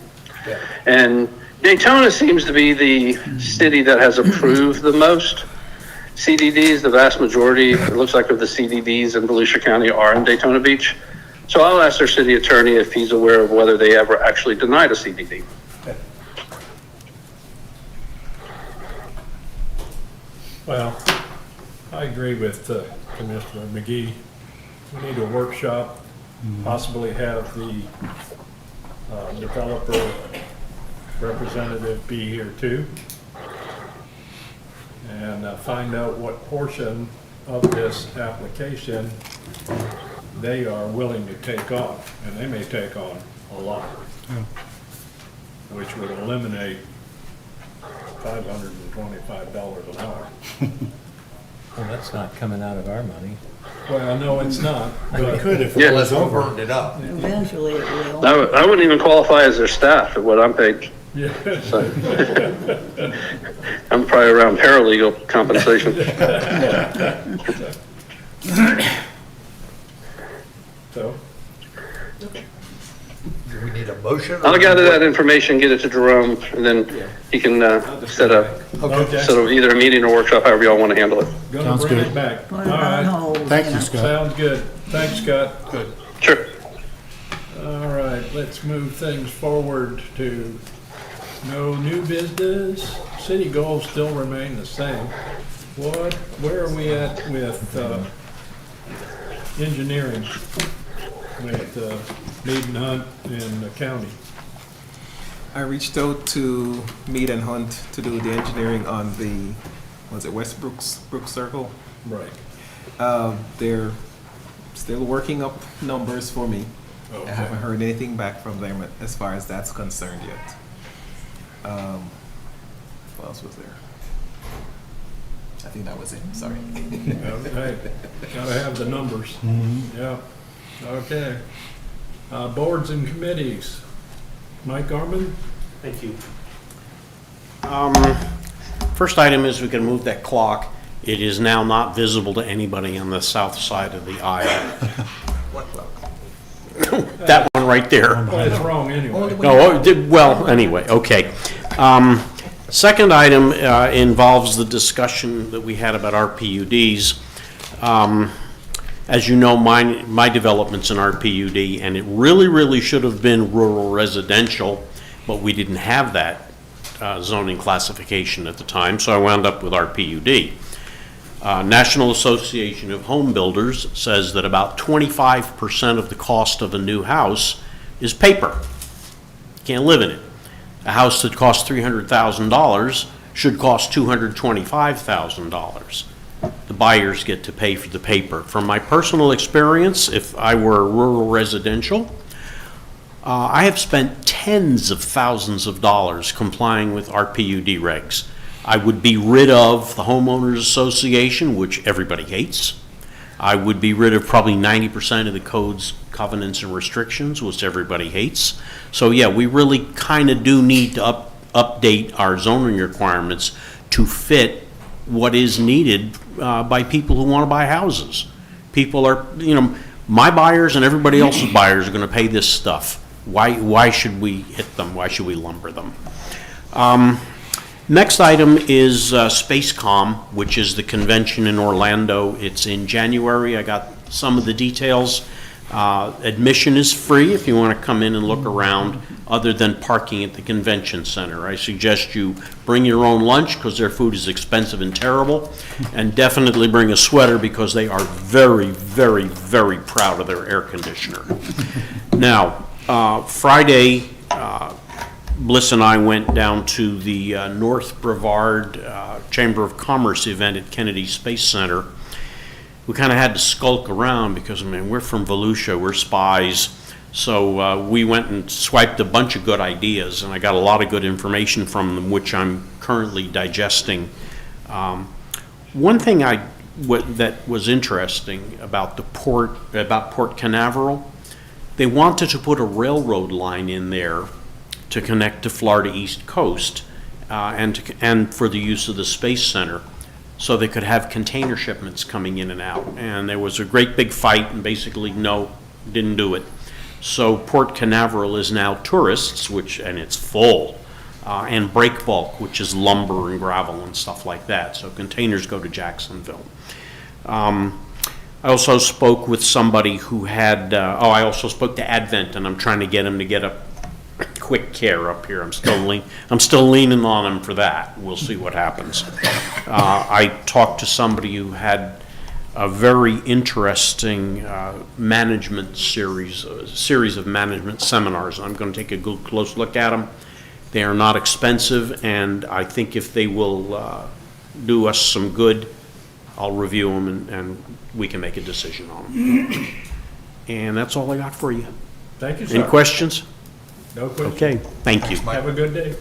And Daytona seems to be the city that has approved the most CDDs. The vast majority, it looks like, of the CDDs in Volusia County are in Daytona Beach. So I'll ask their city attorney if he's aware of whether they ever actually denied a CDD. Well, I agree with Commissioner McGee. We need a workshop, possibly have the developer representative be here too, and find out what portion of this application they are willing to take on, and they may take on a lot, which would eliminate $525 an hour. Well, that's not coming out of our money. Well, no, it's not, but It could if Yeah. it was over. Burned it up. Eventually it will. I wouldn't even qualify as their staff at what I'm paid. Yeah. So I'm probably around paralegal compensation. So, Do we need a motion? or- I'll gather that information, get it to Jerome, and then he can set up either a meeting or workshop, however y'all want to handle it. gonna Sounds bring good. it back. All Put it on right. hold. Thank you, Scott. Sounds good. Thanks, Scott. Good. Sure. All right, let's move things forward to no new business. City goals still remain the same. Where are we at with engineering with Mead and Hunt in the county? I reached out to Mead and Hunt to do the engineering on the, was it West Brooks Circle? Right. They're still working up numbers for me. Okay. I haven't heard anything back from them as far as that's concerned yet. What else was there? I think that was it, sorry. Hey, gotta have the numbers. Yeah, okay. Boards and committees. Mike Garman? Thank you. First item is we can move that clock. It is now not visible to anybody on the south side of the aisle. That one right there. Well, it's wrong anyway. No, well, anyway, okay. Second item involves the discussion that we had about RPUDs. As you know, my development's an RPUD, and it really should have been rural residential, but we didn't have that zoning classification at the time, so I wound up with RPUD. National Association of Home Builders says that about 25% of the cost of a new house is paper. You can't live in it. A house that costs $300,000 should cost $225,000. The buyers get to pay for the paper. From my personal experience, if I were rural residential, I have spent tens of thousands of dollars complying with RPUD regs. I would be rid of the homeowners association, which everybody hates. I would be rid of probably 90% of the code's covenants and restrictions, which everybody hates. So yeah, we really kind of do need to update our zoning requirements to fit what is needed by people who want to buy houses. People are, my buyers and everybody else's buyers are going to pay this stuff. Why should we hit them? Why should we lumber them? Next item is SpaceCom, which is the convention in Orlando. It's in January. I got some of the details. Admission is free if you want to come in and look around, other than parking at the convention center. I suggest you bring your own lunch because their food is expensive and terrible, and definitely bring a sweater because they are very proud of their air conditioner. Now, Friday, Bliss and I went down to the North Brevard Chamber of Commerce event at Kennedy Space Center. We kind of had to skulk around because, we're from Volusia, we're spies. So we went and swiped a bunch of good ideas, and I got a lot of good information from them, which I'm currently digesting. One thing that was interesting about Port Canaveral, They wanted to put a railroad line in there to connect to Florida East Coast and for the use of the Space Center, so they could have container shipments coming in and out. And there was a great big fight, and basically, no, didn't do it. So Port Canaveral is now tourists, and it's full, and break bulk, which is lumber and gravel and stuff like that. So containers go to Jacksonville. I also spoke with somebody who had, I also spoke to Advent, and I'm trying to get him to get a quick care up here. I'm still leaning on him for that. We'll see what happens. I talked to somebody who had a very interesting management series of management seminars. I'm going to take a good close look at them. They are not expensive, and I think if they will do us some good, I'll review them and we can make a decision on them. And that's all I got for you. Thank you, sir. Any questions? No questions. Okay, thank you. Have a good day.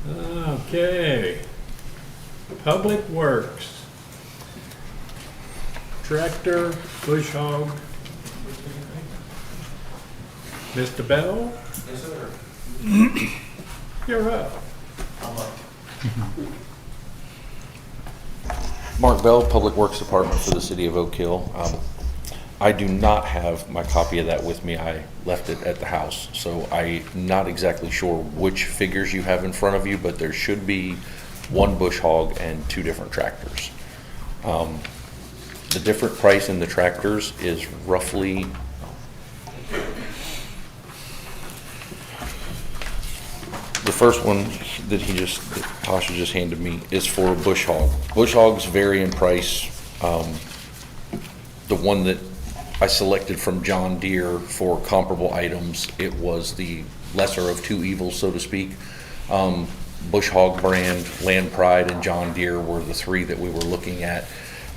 Okay. Public Works. Tractor, bush hog. Mr. Bell? Yes, sir. You're up. Mark Bell, Public Works Department for the City of Oak Hill. I do not have my copy of that with me. I left it at the house, so I'm not exactly sure which figures you have in front of you, but there should be one bush hog and 2 different tractors. The different price in the tractors is roughly the first one that Tasha just handed me is for a bush hog. Bush hogs vary in price. The one that I selected from John Deere for comparable items, it was the lesser of 2 evils, so to speak. Bush hog brand, Land Pride, and John Deere were the 3 that we were looking at.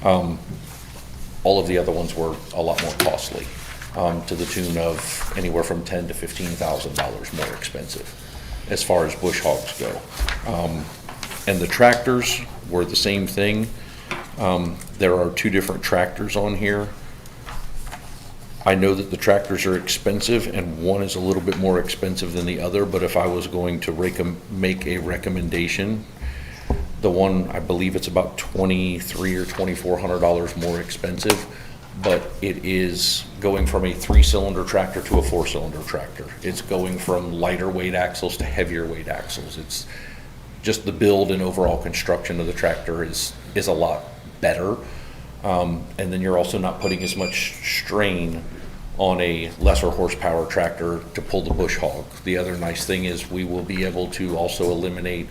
All of the other ones were a lot more costly, to the tune of anywhere from $10,000 to $15,000 more expensive as far as bush hogs go. And the tractors were the same thing. There are 2 different tractors on here. I know that the tractors are expensive and one is a little bit more expensive than the other, but if I was going to make a recommendation, the one, I believe it's about $2,300 or $2,400 more expensive, but it is going from a 3-cylinder tractor to a 4-cylinder tractor. It's going from lighter weight axles to heavier weight axles. It's just the build and overall construction of the tractor is a lot better. And then you're also not putting as much strain on a lesser horsepower tractor to pull the bush hog. The other nice thing is we will be able to also eliminate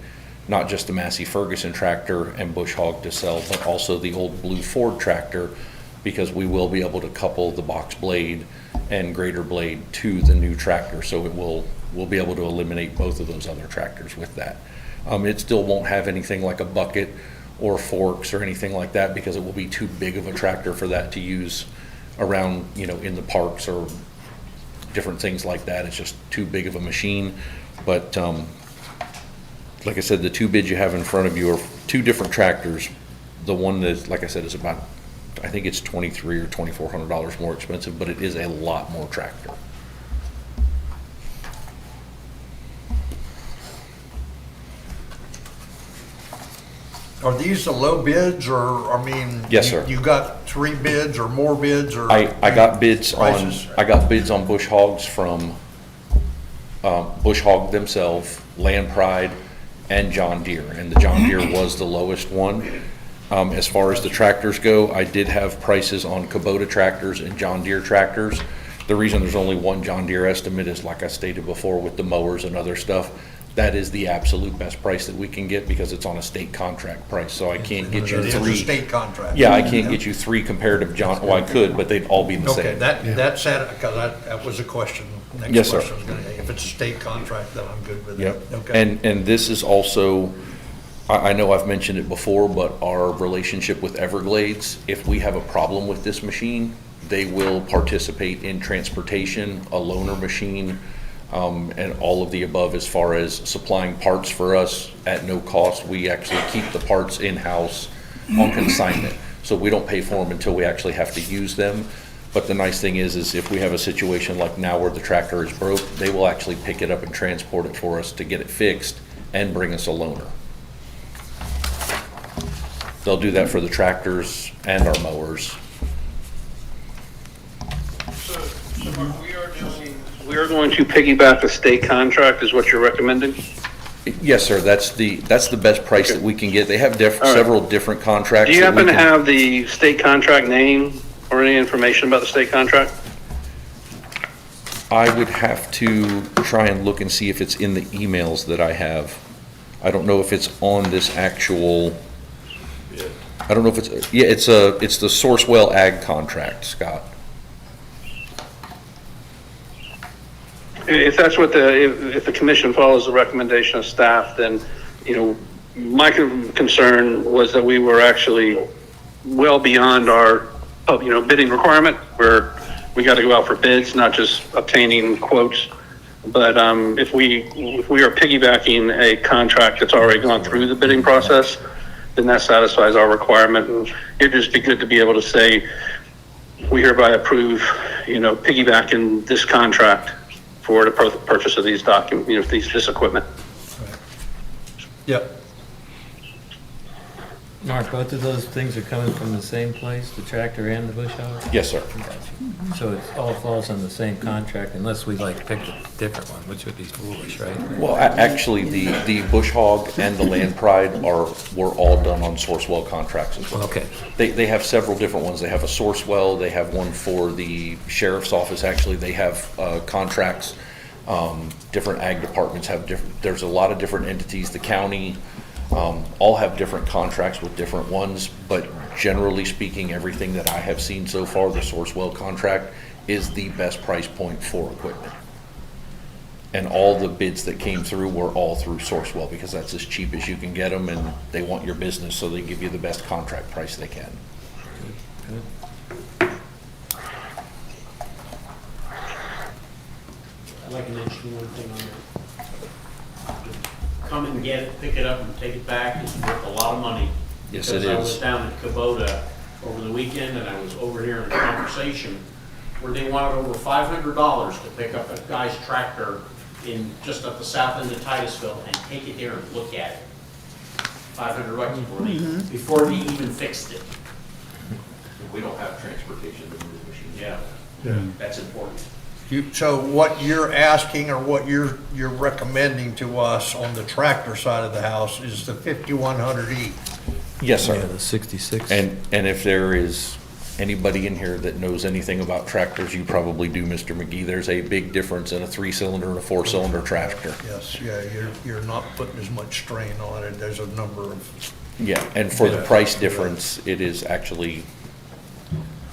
not just the Massey Ferguson tractor and bush hog to sell, but also the old blue Ford tractor, because we will be able to couple the box blade and grader blade to the new tractor. So we'll be able to eliminate both of those other tractors with that. It still won't have anything like a bucket or forks or anything like that, because it will be too big of a tractor for that to use around, in the parks or different things like that. It's just too big of a machine. But like I said, the 2 bids you have in front of you are 2 different tractors. The one that, like I said, is about, I think it's $2,300 or $2,400 more expensive, but it is a lot more tractor. Are these the low bids, or, Yes, sir. You got 3 bids or more bids, or? I got bids prices? on bush hogs from Bush Hog themselves, Land Pride, and John Deere, and the John Deere was the lowest one. As far as the tractors go, I did have prices on Kubota tractors and John Deere tractors. The reason there's only one John Deere estimate is, like I stated before, with the mowers and other stuff. That is the absolute best price that we can get, because it's on a state contract price, so I can't get you 3. It is a state contract. Yeah, I can't get you 3 comparative John, well, I could, but they'd all be the same. Okay, that's it, because that was a question. Yes, sir. Next question was gonna, if it's a state contract, then I'm good with it. Yep. Okay. And this is also, I know I've mentioned it before, but our relationship with Everglades, if we have a problem with this machine, they will participate in transportation, a loaner machine, and all of the above as far as supplying parts for us at no cost. We actually keep the parts in-house on consignment, so we don't pay for them until we actually have to use them. But the nice thing is if we have a situation like now where the tractor is broke, they will actually pick it up and transport it for us to get it fixed and bring us a loaner. They'll do that for the tractors and our mowers. We are going to piggyback the state contract is what you're recommending? Yes, sir, that's the best price that we can get. They have All right. several different contracts. Do you that we happen to can- have the state contract name or any information about the state contract? I would have to try and look and see if it's in the emails that I have. I don't know if it's on this actual, I don't know if it's, yeah, it's the Sourcewell Ag contract, Scott. If that's what if the commission follows the recommendation of staff, then, you know, my concern was that we were actually well beyond our, bidding requirement, where we got to go out for bids, not just obtaining quotes. But if we are piggybacking a contract that's already gone through the bidding process, then that satisfies our requirement. And it'd just be good to be able to say, we hereby approve, piggybacking this contract for the purchase of these documents, this equipment. Yep. Mark, both of those things are coming from the same place, the tractor and the bush hog? Yes, sir. So it all falls on the same contract unless we pick a different one, which would be foolish, right? Well, actually, the Bush Hog and the Land Pride were all done on Sourcewell contracts as well. Okay. They have several different ones. They have a Sourcewell, they have one for the sheriff's office, actually. They have contracts. Different ag departments have there's a lot of different entities. The county, all have different contracts with different ones, but generally speaking, everything that I have seen so far, the Sourcewell contract is the best price point for equipment. And all the bids that came through were all through Sourcewell because that's as cheap as you can get them, and they want your business, so they give you the best contract price they can. I'd like to mention one thing on it. Come and get it, pick it up and take it back is worth a lot of money. Yes, it Because I was is. down at Kubota over the weekend and I was over here in a conversation where they wanted over $500 to pick up a guy's tractor just up the south end of Titusville and take it there and look at it. $500 before they even fixed it. We don't have transportation to move the machine. Yeah, that's important. So what you're asking or what you're recommending to us on the tractor side of the house is the 5100E? Yes, sir. Yeah, the 66. And if there is anybody in here that knows anything about tractors, you probably do, Mr. McGee. There's a big difference in a 3-cylinder and a 4-cylinder tractor. Yes, yeah, you're not putting as much strain on it. There's a number of, Yeah, and for the price difference, it is actually,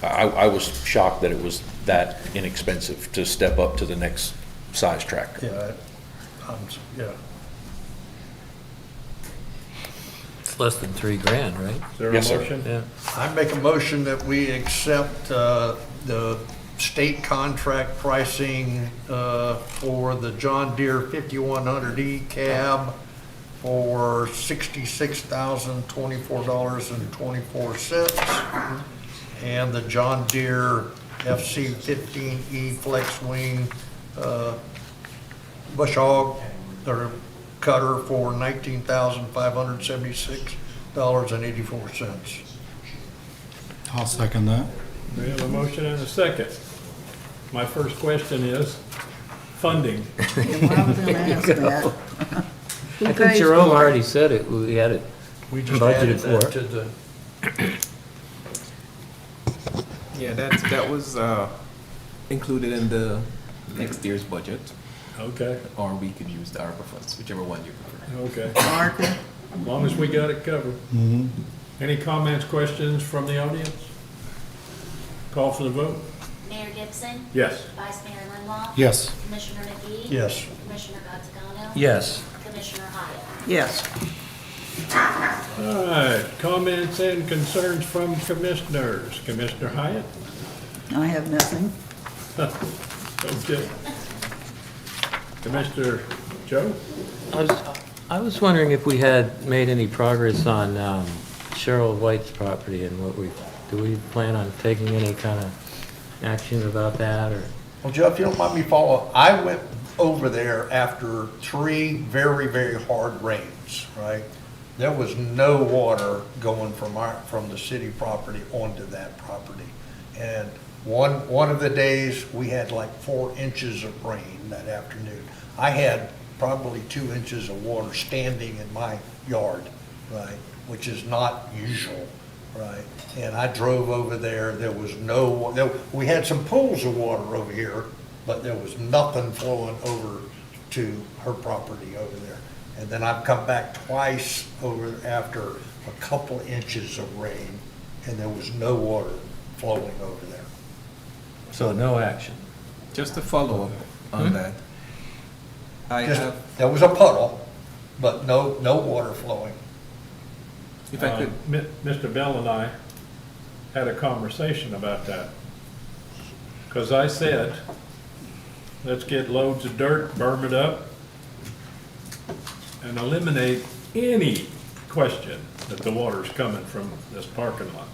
I was shocked that it was that inexpensive to step up to the next size tractor. yeah, yeah. It's less than $3,000, right? Is there a Yes, sir. motion? Yeah. I make a motion that we accept the state contract pricing for the John Deere 5100E cab for $66,024.24. And the John Deere FC-15E Flex Wing bush hog or cutter for $19,576.84. I'll second that. We have a motion and a second. My first question is funding. I think Jerome already said it, we had it We just added budgeted that for. to the, Yeah, that was included in the next year's budget, Okay, or we could use the ARPA funds, whichever one you prefer. okay. As long as we got it covered. Any comments, questions from the audience? Call for the vote? Mayor Gibson? Yes. Vice Mayor Linlaw? Yes. Commissioner McGee? yes. Commissioner Gattagano? Yes. Commissioner Hyatt? Yes. All right, comments and concerns from commissioners. Commissioner Hyatt? I have nothing. Okay. Commissioner Joe? I was wondering if we had made any progress on Cheryl White's property and do we plan on taking any kind of action about that, or? Well, Jeff, you don't mind me following, I went over there after 3 very, very hard rains, right? There was no water going from the city property onto that property. And one of the days, we had like 4 inches of rain that afternoon. I had probably 2 inches of water standing in my yard, right, which is not usual, right? And I drove over there, there was we had some pools of water over here, but there was nothing flowing over to her property over there. And then I've come back twice over after a couple inches of rain, and there was no water flowing over there. So no action? Just to follow up on that. There was a puddle, but no water flowing. If I could. Mr. Bell and I had a conversation about that. Because I said, let's get loads of dirt, berm it up, and eliminate any question that the water's coming from this parking lot.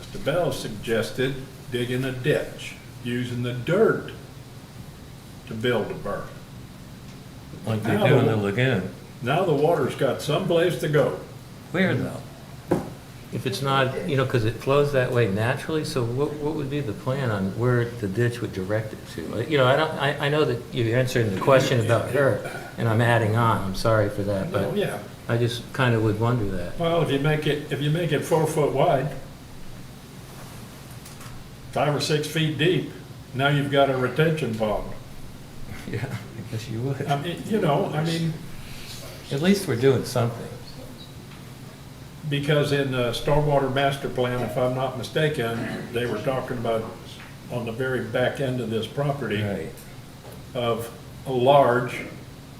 Mr. Bell suggested digging a ditch, using the dirt to build a berm. Like they do in the lagoon? Now the water's got someplace to go. Where though? If it's not, you know, because it flows that way naturally, so what would be the plan on where the ditch would direct it to? You know, I know that you're answering the question about her, and I'm adding on, I'm sorry for that, but Oh, yeah. I just kind of would wonder that. Well, if you make it 4 foot wide, 5 or 6 feet deep, now you've got a retention pond. Yeah, I guess you would. I mean, you know, At least we're doing something. because in the stormwater master plan, if I'm not mistaken, they were talking about on the very back end of this property of a large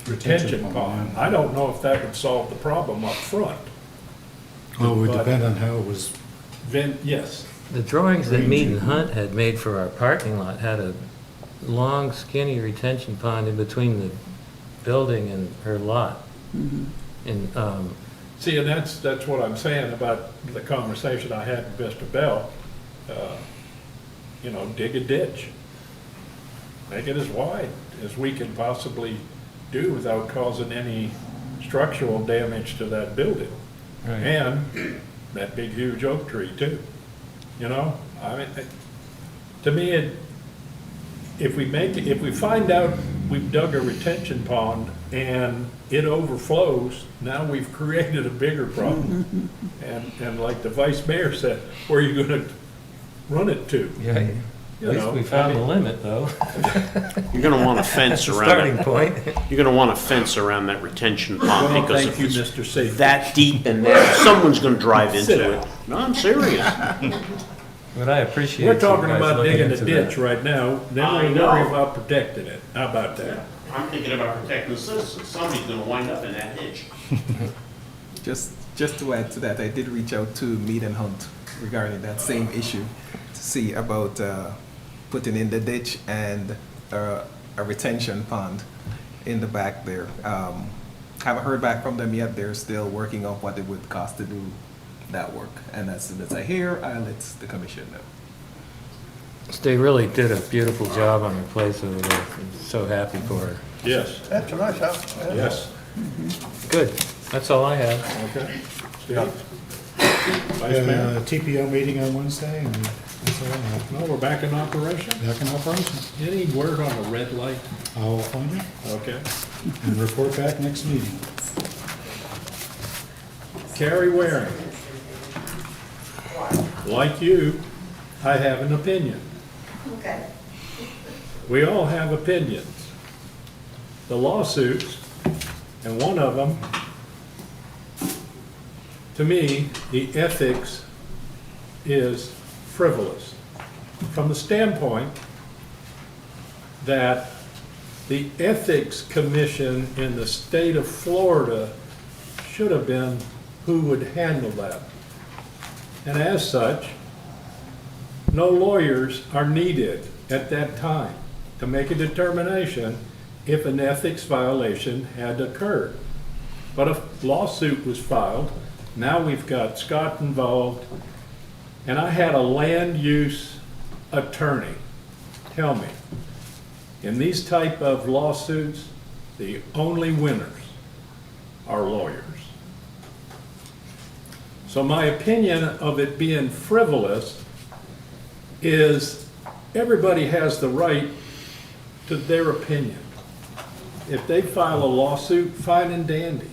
retention pond. I don't know if that would solve the problem up front. Well, it would But- depend on how it was. Yes. The drawings that Mead and Hunt had made for our parking lot had a long skinny retention pond in between the building and her lot. And, See, and that's what I'm saying about the conversation I had with Mr. Bell. You know, dig a ditch. Make it as wide as we can possibly do without causing any structural damage to that building. Right. And that big huge oak tree too. You know, I mean, to me, if we find out we've dug a retention pond and it overflows, now we've created a bigger problem. And like the vice mayor said, where are you gonna run it to? yeah, You at least know, we found I mean- the limit though. You're gonna want a fence That's the around starting it. point. You're gonna want a fence around that retention pond, Well, because thank if you, it's Mr. Safety. that deep in there, someone's gonna drive Sit into it. down. No, I'm serious. But I appreciate We're you talking guys about looking digging a into ditch that. right now, then I we'll know. worry about protecting it. How about that? I'm thinking about protecting the citizens. Somebody's gonna wind up in that ditch. Just to add to that, I did reach out to Mead and Hunt regarding that same issue to see about putting in the ditch and a retention pond in the back there. Haven't heard back from them yet. They're still working on what it would cost to do that work. And as soon as I hear, I'll let the commission know. They really did a beautiful job on her place over there. I'm so happy for her. Yes. That's a nice house. Yeah. Yes. Good, that's all I have. Okay. Steve? Vice Mayor? TPO meeting on Wednesday, and that's all I have. No, we're back in operation? Back in operation. Any word on the red light? I'll find out Okay. and report back next meeting. Carrie Waring. Like you, I have an opinion. Okay. We all have opinions. The lawsuits, and one of them, to me, the ethics is frivolous. From the standpoint that the Ethics Commission in the state of Florida should have been who would handle that. And as such, no lawyers are needed at that time to make a determination if an ethics violation had occurred. But a lawsuit was filed. Now we've got Scott involved. And I had a land use attorney, tell me, in these type of lawsuits, the only winners are lawyers. So my opinion of it being frivolous is everybody has the right to their opinion. If they file a lawsuit, fine and dandy.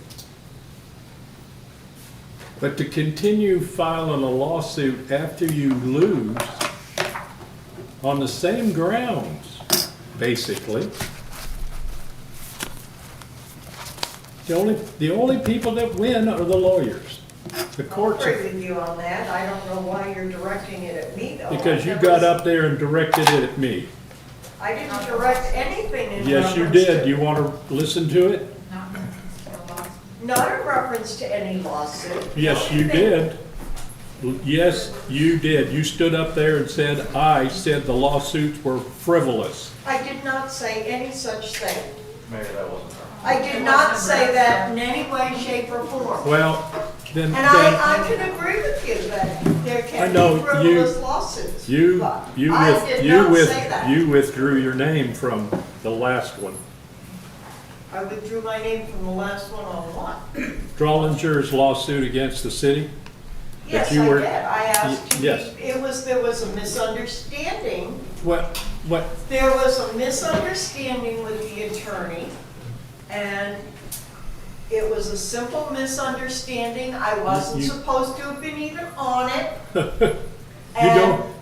But to continue filing a lawsuit after you lose on the same grounds, basically, the only people that win are the lawyers. The courts I are. agree with you on that. I don't know why you're directing it at me, though. Because you got up there and directed it at me. I didn't direct anything in Yes, you reference did. to- You want to listen to it? Not in reference to any lawsuit. Yes, you did. Yes, you did. You stood up there and said, I said the lawsuits were frivolous. I did not say any such thing. Mayor, that wasn't her. I did not say that in any way, shape, or form. Well, then. And I can agree with you that there I can know be frivolous lawsuits. but I did not say that. You withdrew your name from the last one. I withdrew my name from the last one on what? Drollinger's lawsuit against the city? Yes, I you were- did. I asked you, Yes. there was a misunderstanding. What? There was a misunderstanding with the attorney, and it was a simple misunderstanding. I wasn't supposed to have been even on it.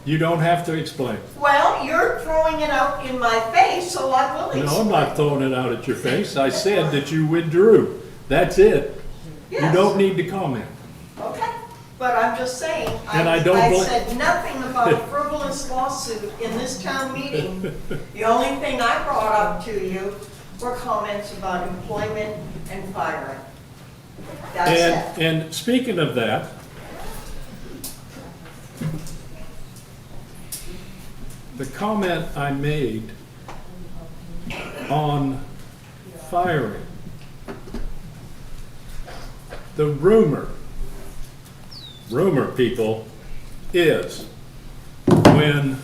You don't have to explain. Well, you're throwing it out in my face, so I will explain. No, I'm not throwing it out at your face. I said that you withdrew. That's it. You Yes. don't need to comment. Okay, but I'm just saying, And I don't I bla- said nothing about a frivolous lawsuit in this town meeting. The only thing I brought up to you were comments about employment and firing. That's it. And speaking of that, the comment I made on firing, the rumor, people, is when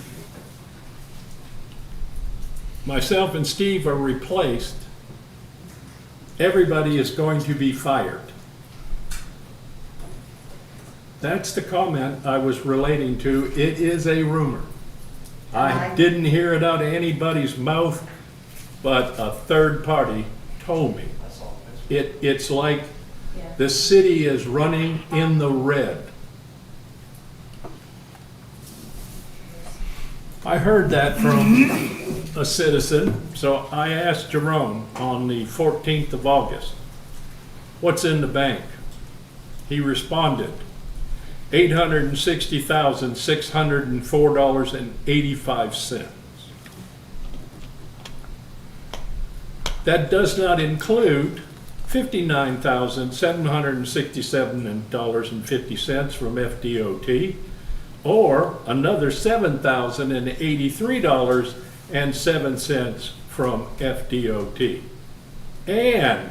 myself and Steve are replaced, everybody is going to be fired. That's the comment I was relating to. It is a rumor. I didn't hear it out of anybody's mouth, but a third party told me. It's like the city is running in the red. I heard that from a citizen, so I asked Jerome on the 14th of August, what's in the bank? He responded, $860,604.85. That does not include $59,767.50 from FDOT, or another $7,083.07 from FDOT, and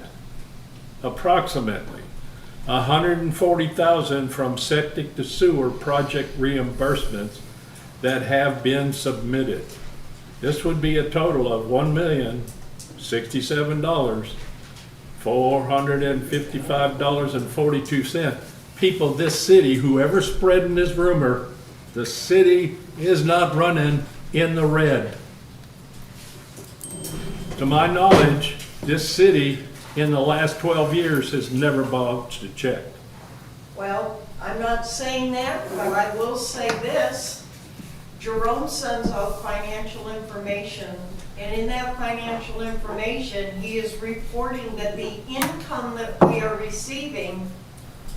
approximately $140,000 from septic to sewer project reimbursements that have been submitted. This would be a total of $1,067,455.42. People, this city, whoever's spreading this rumor, the city is not running in the red. To my knowledge, this city in the last 12 years has never bounced a check. Well, I'm not saying that, but I will say this. Jerome sends out financial information, and in that financial information, he is reporting that the income that we are receiving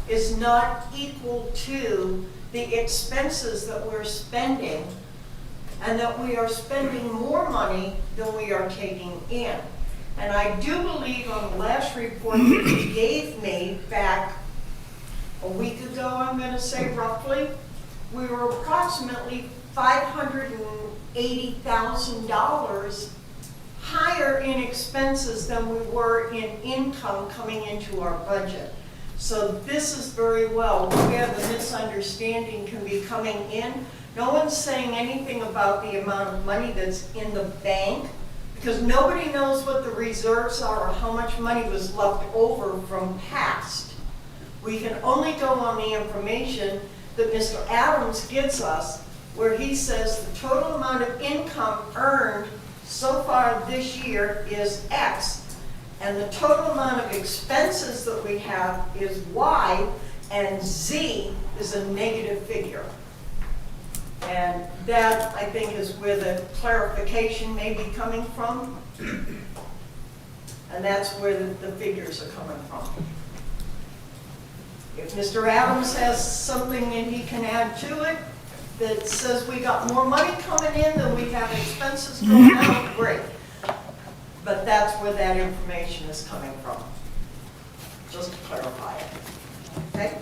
is not equal to the expenses that we're spending, and that we are spending more money than we are taking in. And I do believe on the last report that he gave me back a week ago, I'm going to say roughly, we were approximately $580,000 higher in expenses than we were in income coming into our budget. So this is very well where the misunderstanding can be coming in. No one's saying anything about the amount of money that's in the bank, because nobody knows what the reserves are or how much money was left over from past. We can only go on the information that Mr. Adams gives us, where he says the total amount of income earned so far this year is X, and the total amount of expenses that we have is Y, and Z is a negative figure. And that, I think, is where the clarification may be coming from. And that's where the figures are coming from. If Mr. Adams has something that he can add to it that says we got more money coming in than we have expenses going out, great. But that's where that information is coming from, just to clarify it. Okay?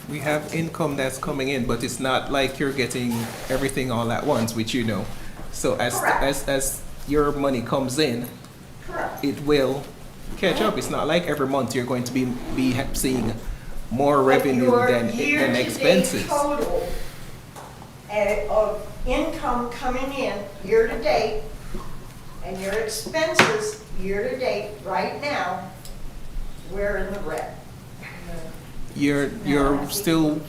We have income that's coming in, but it's not like you're getting everything all at once, which you know. So as your money comes in, it will catch up. It's not like every month you're going to be seeing more revenue than expenses. Your year-to-date total of income coming in year-to-date and your expenses year-to-date right now, we're in the red. You're still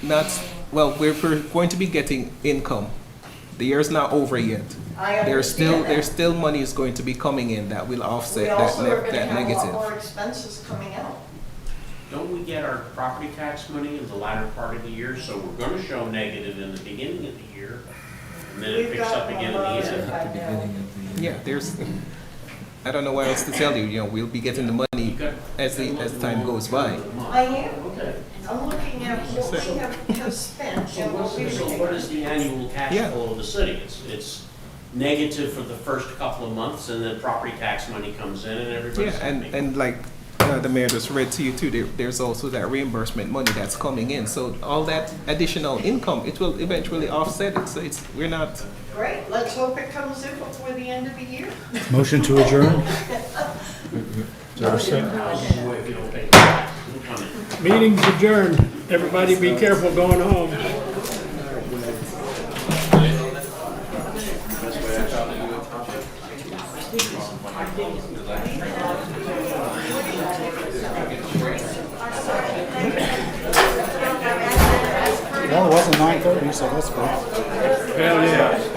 not, well, we're going to be getting income. The year's not over yet. There's still money is going to be coming in that will offset We also are going to that have a lot negative. more expenses coming out. Don't we get our property tax money in the latter part of the year? So we're gonna show negative in the beginning of the year, and then it picks up again in the end. Yeah, there's, I don't know what else to tell you, we'll be getting the money as time goes by. I am. I'm looking at what we have spent So and what we what is the annual cash Yeah. flow of the city? It's negative for the first couple of months, and then property tax money comes in, and everybody's Yeah, happy. and like the mayor just read to you too, there's also that reimbursement money that's coming in. So all that additional income, it will eventually offset it. So we're not. Great, let's hope it comes in before the end of the year. Motion to adjourn? Is there a second? Meeting's adjourned. Everybody be careful going home. Well, it wasn't 9:30, so that's good. Hell yeah.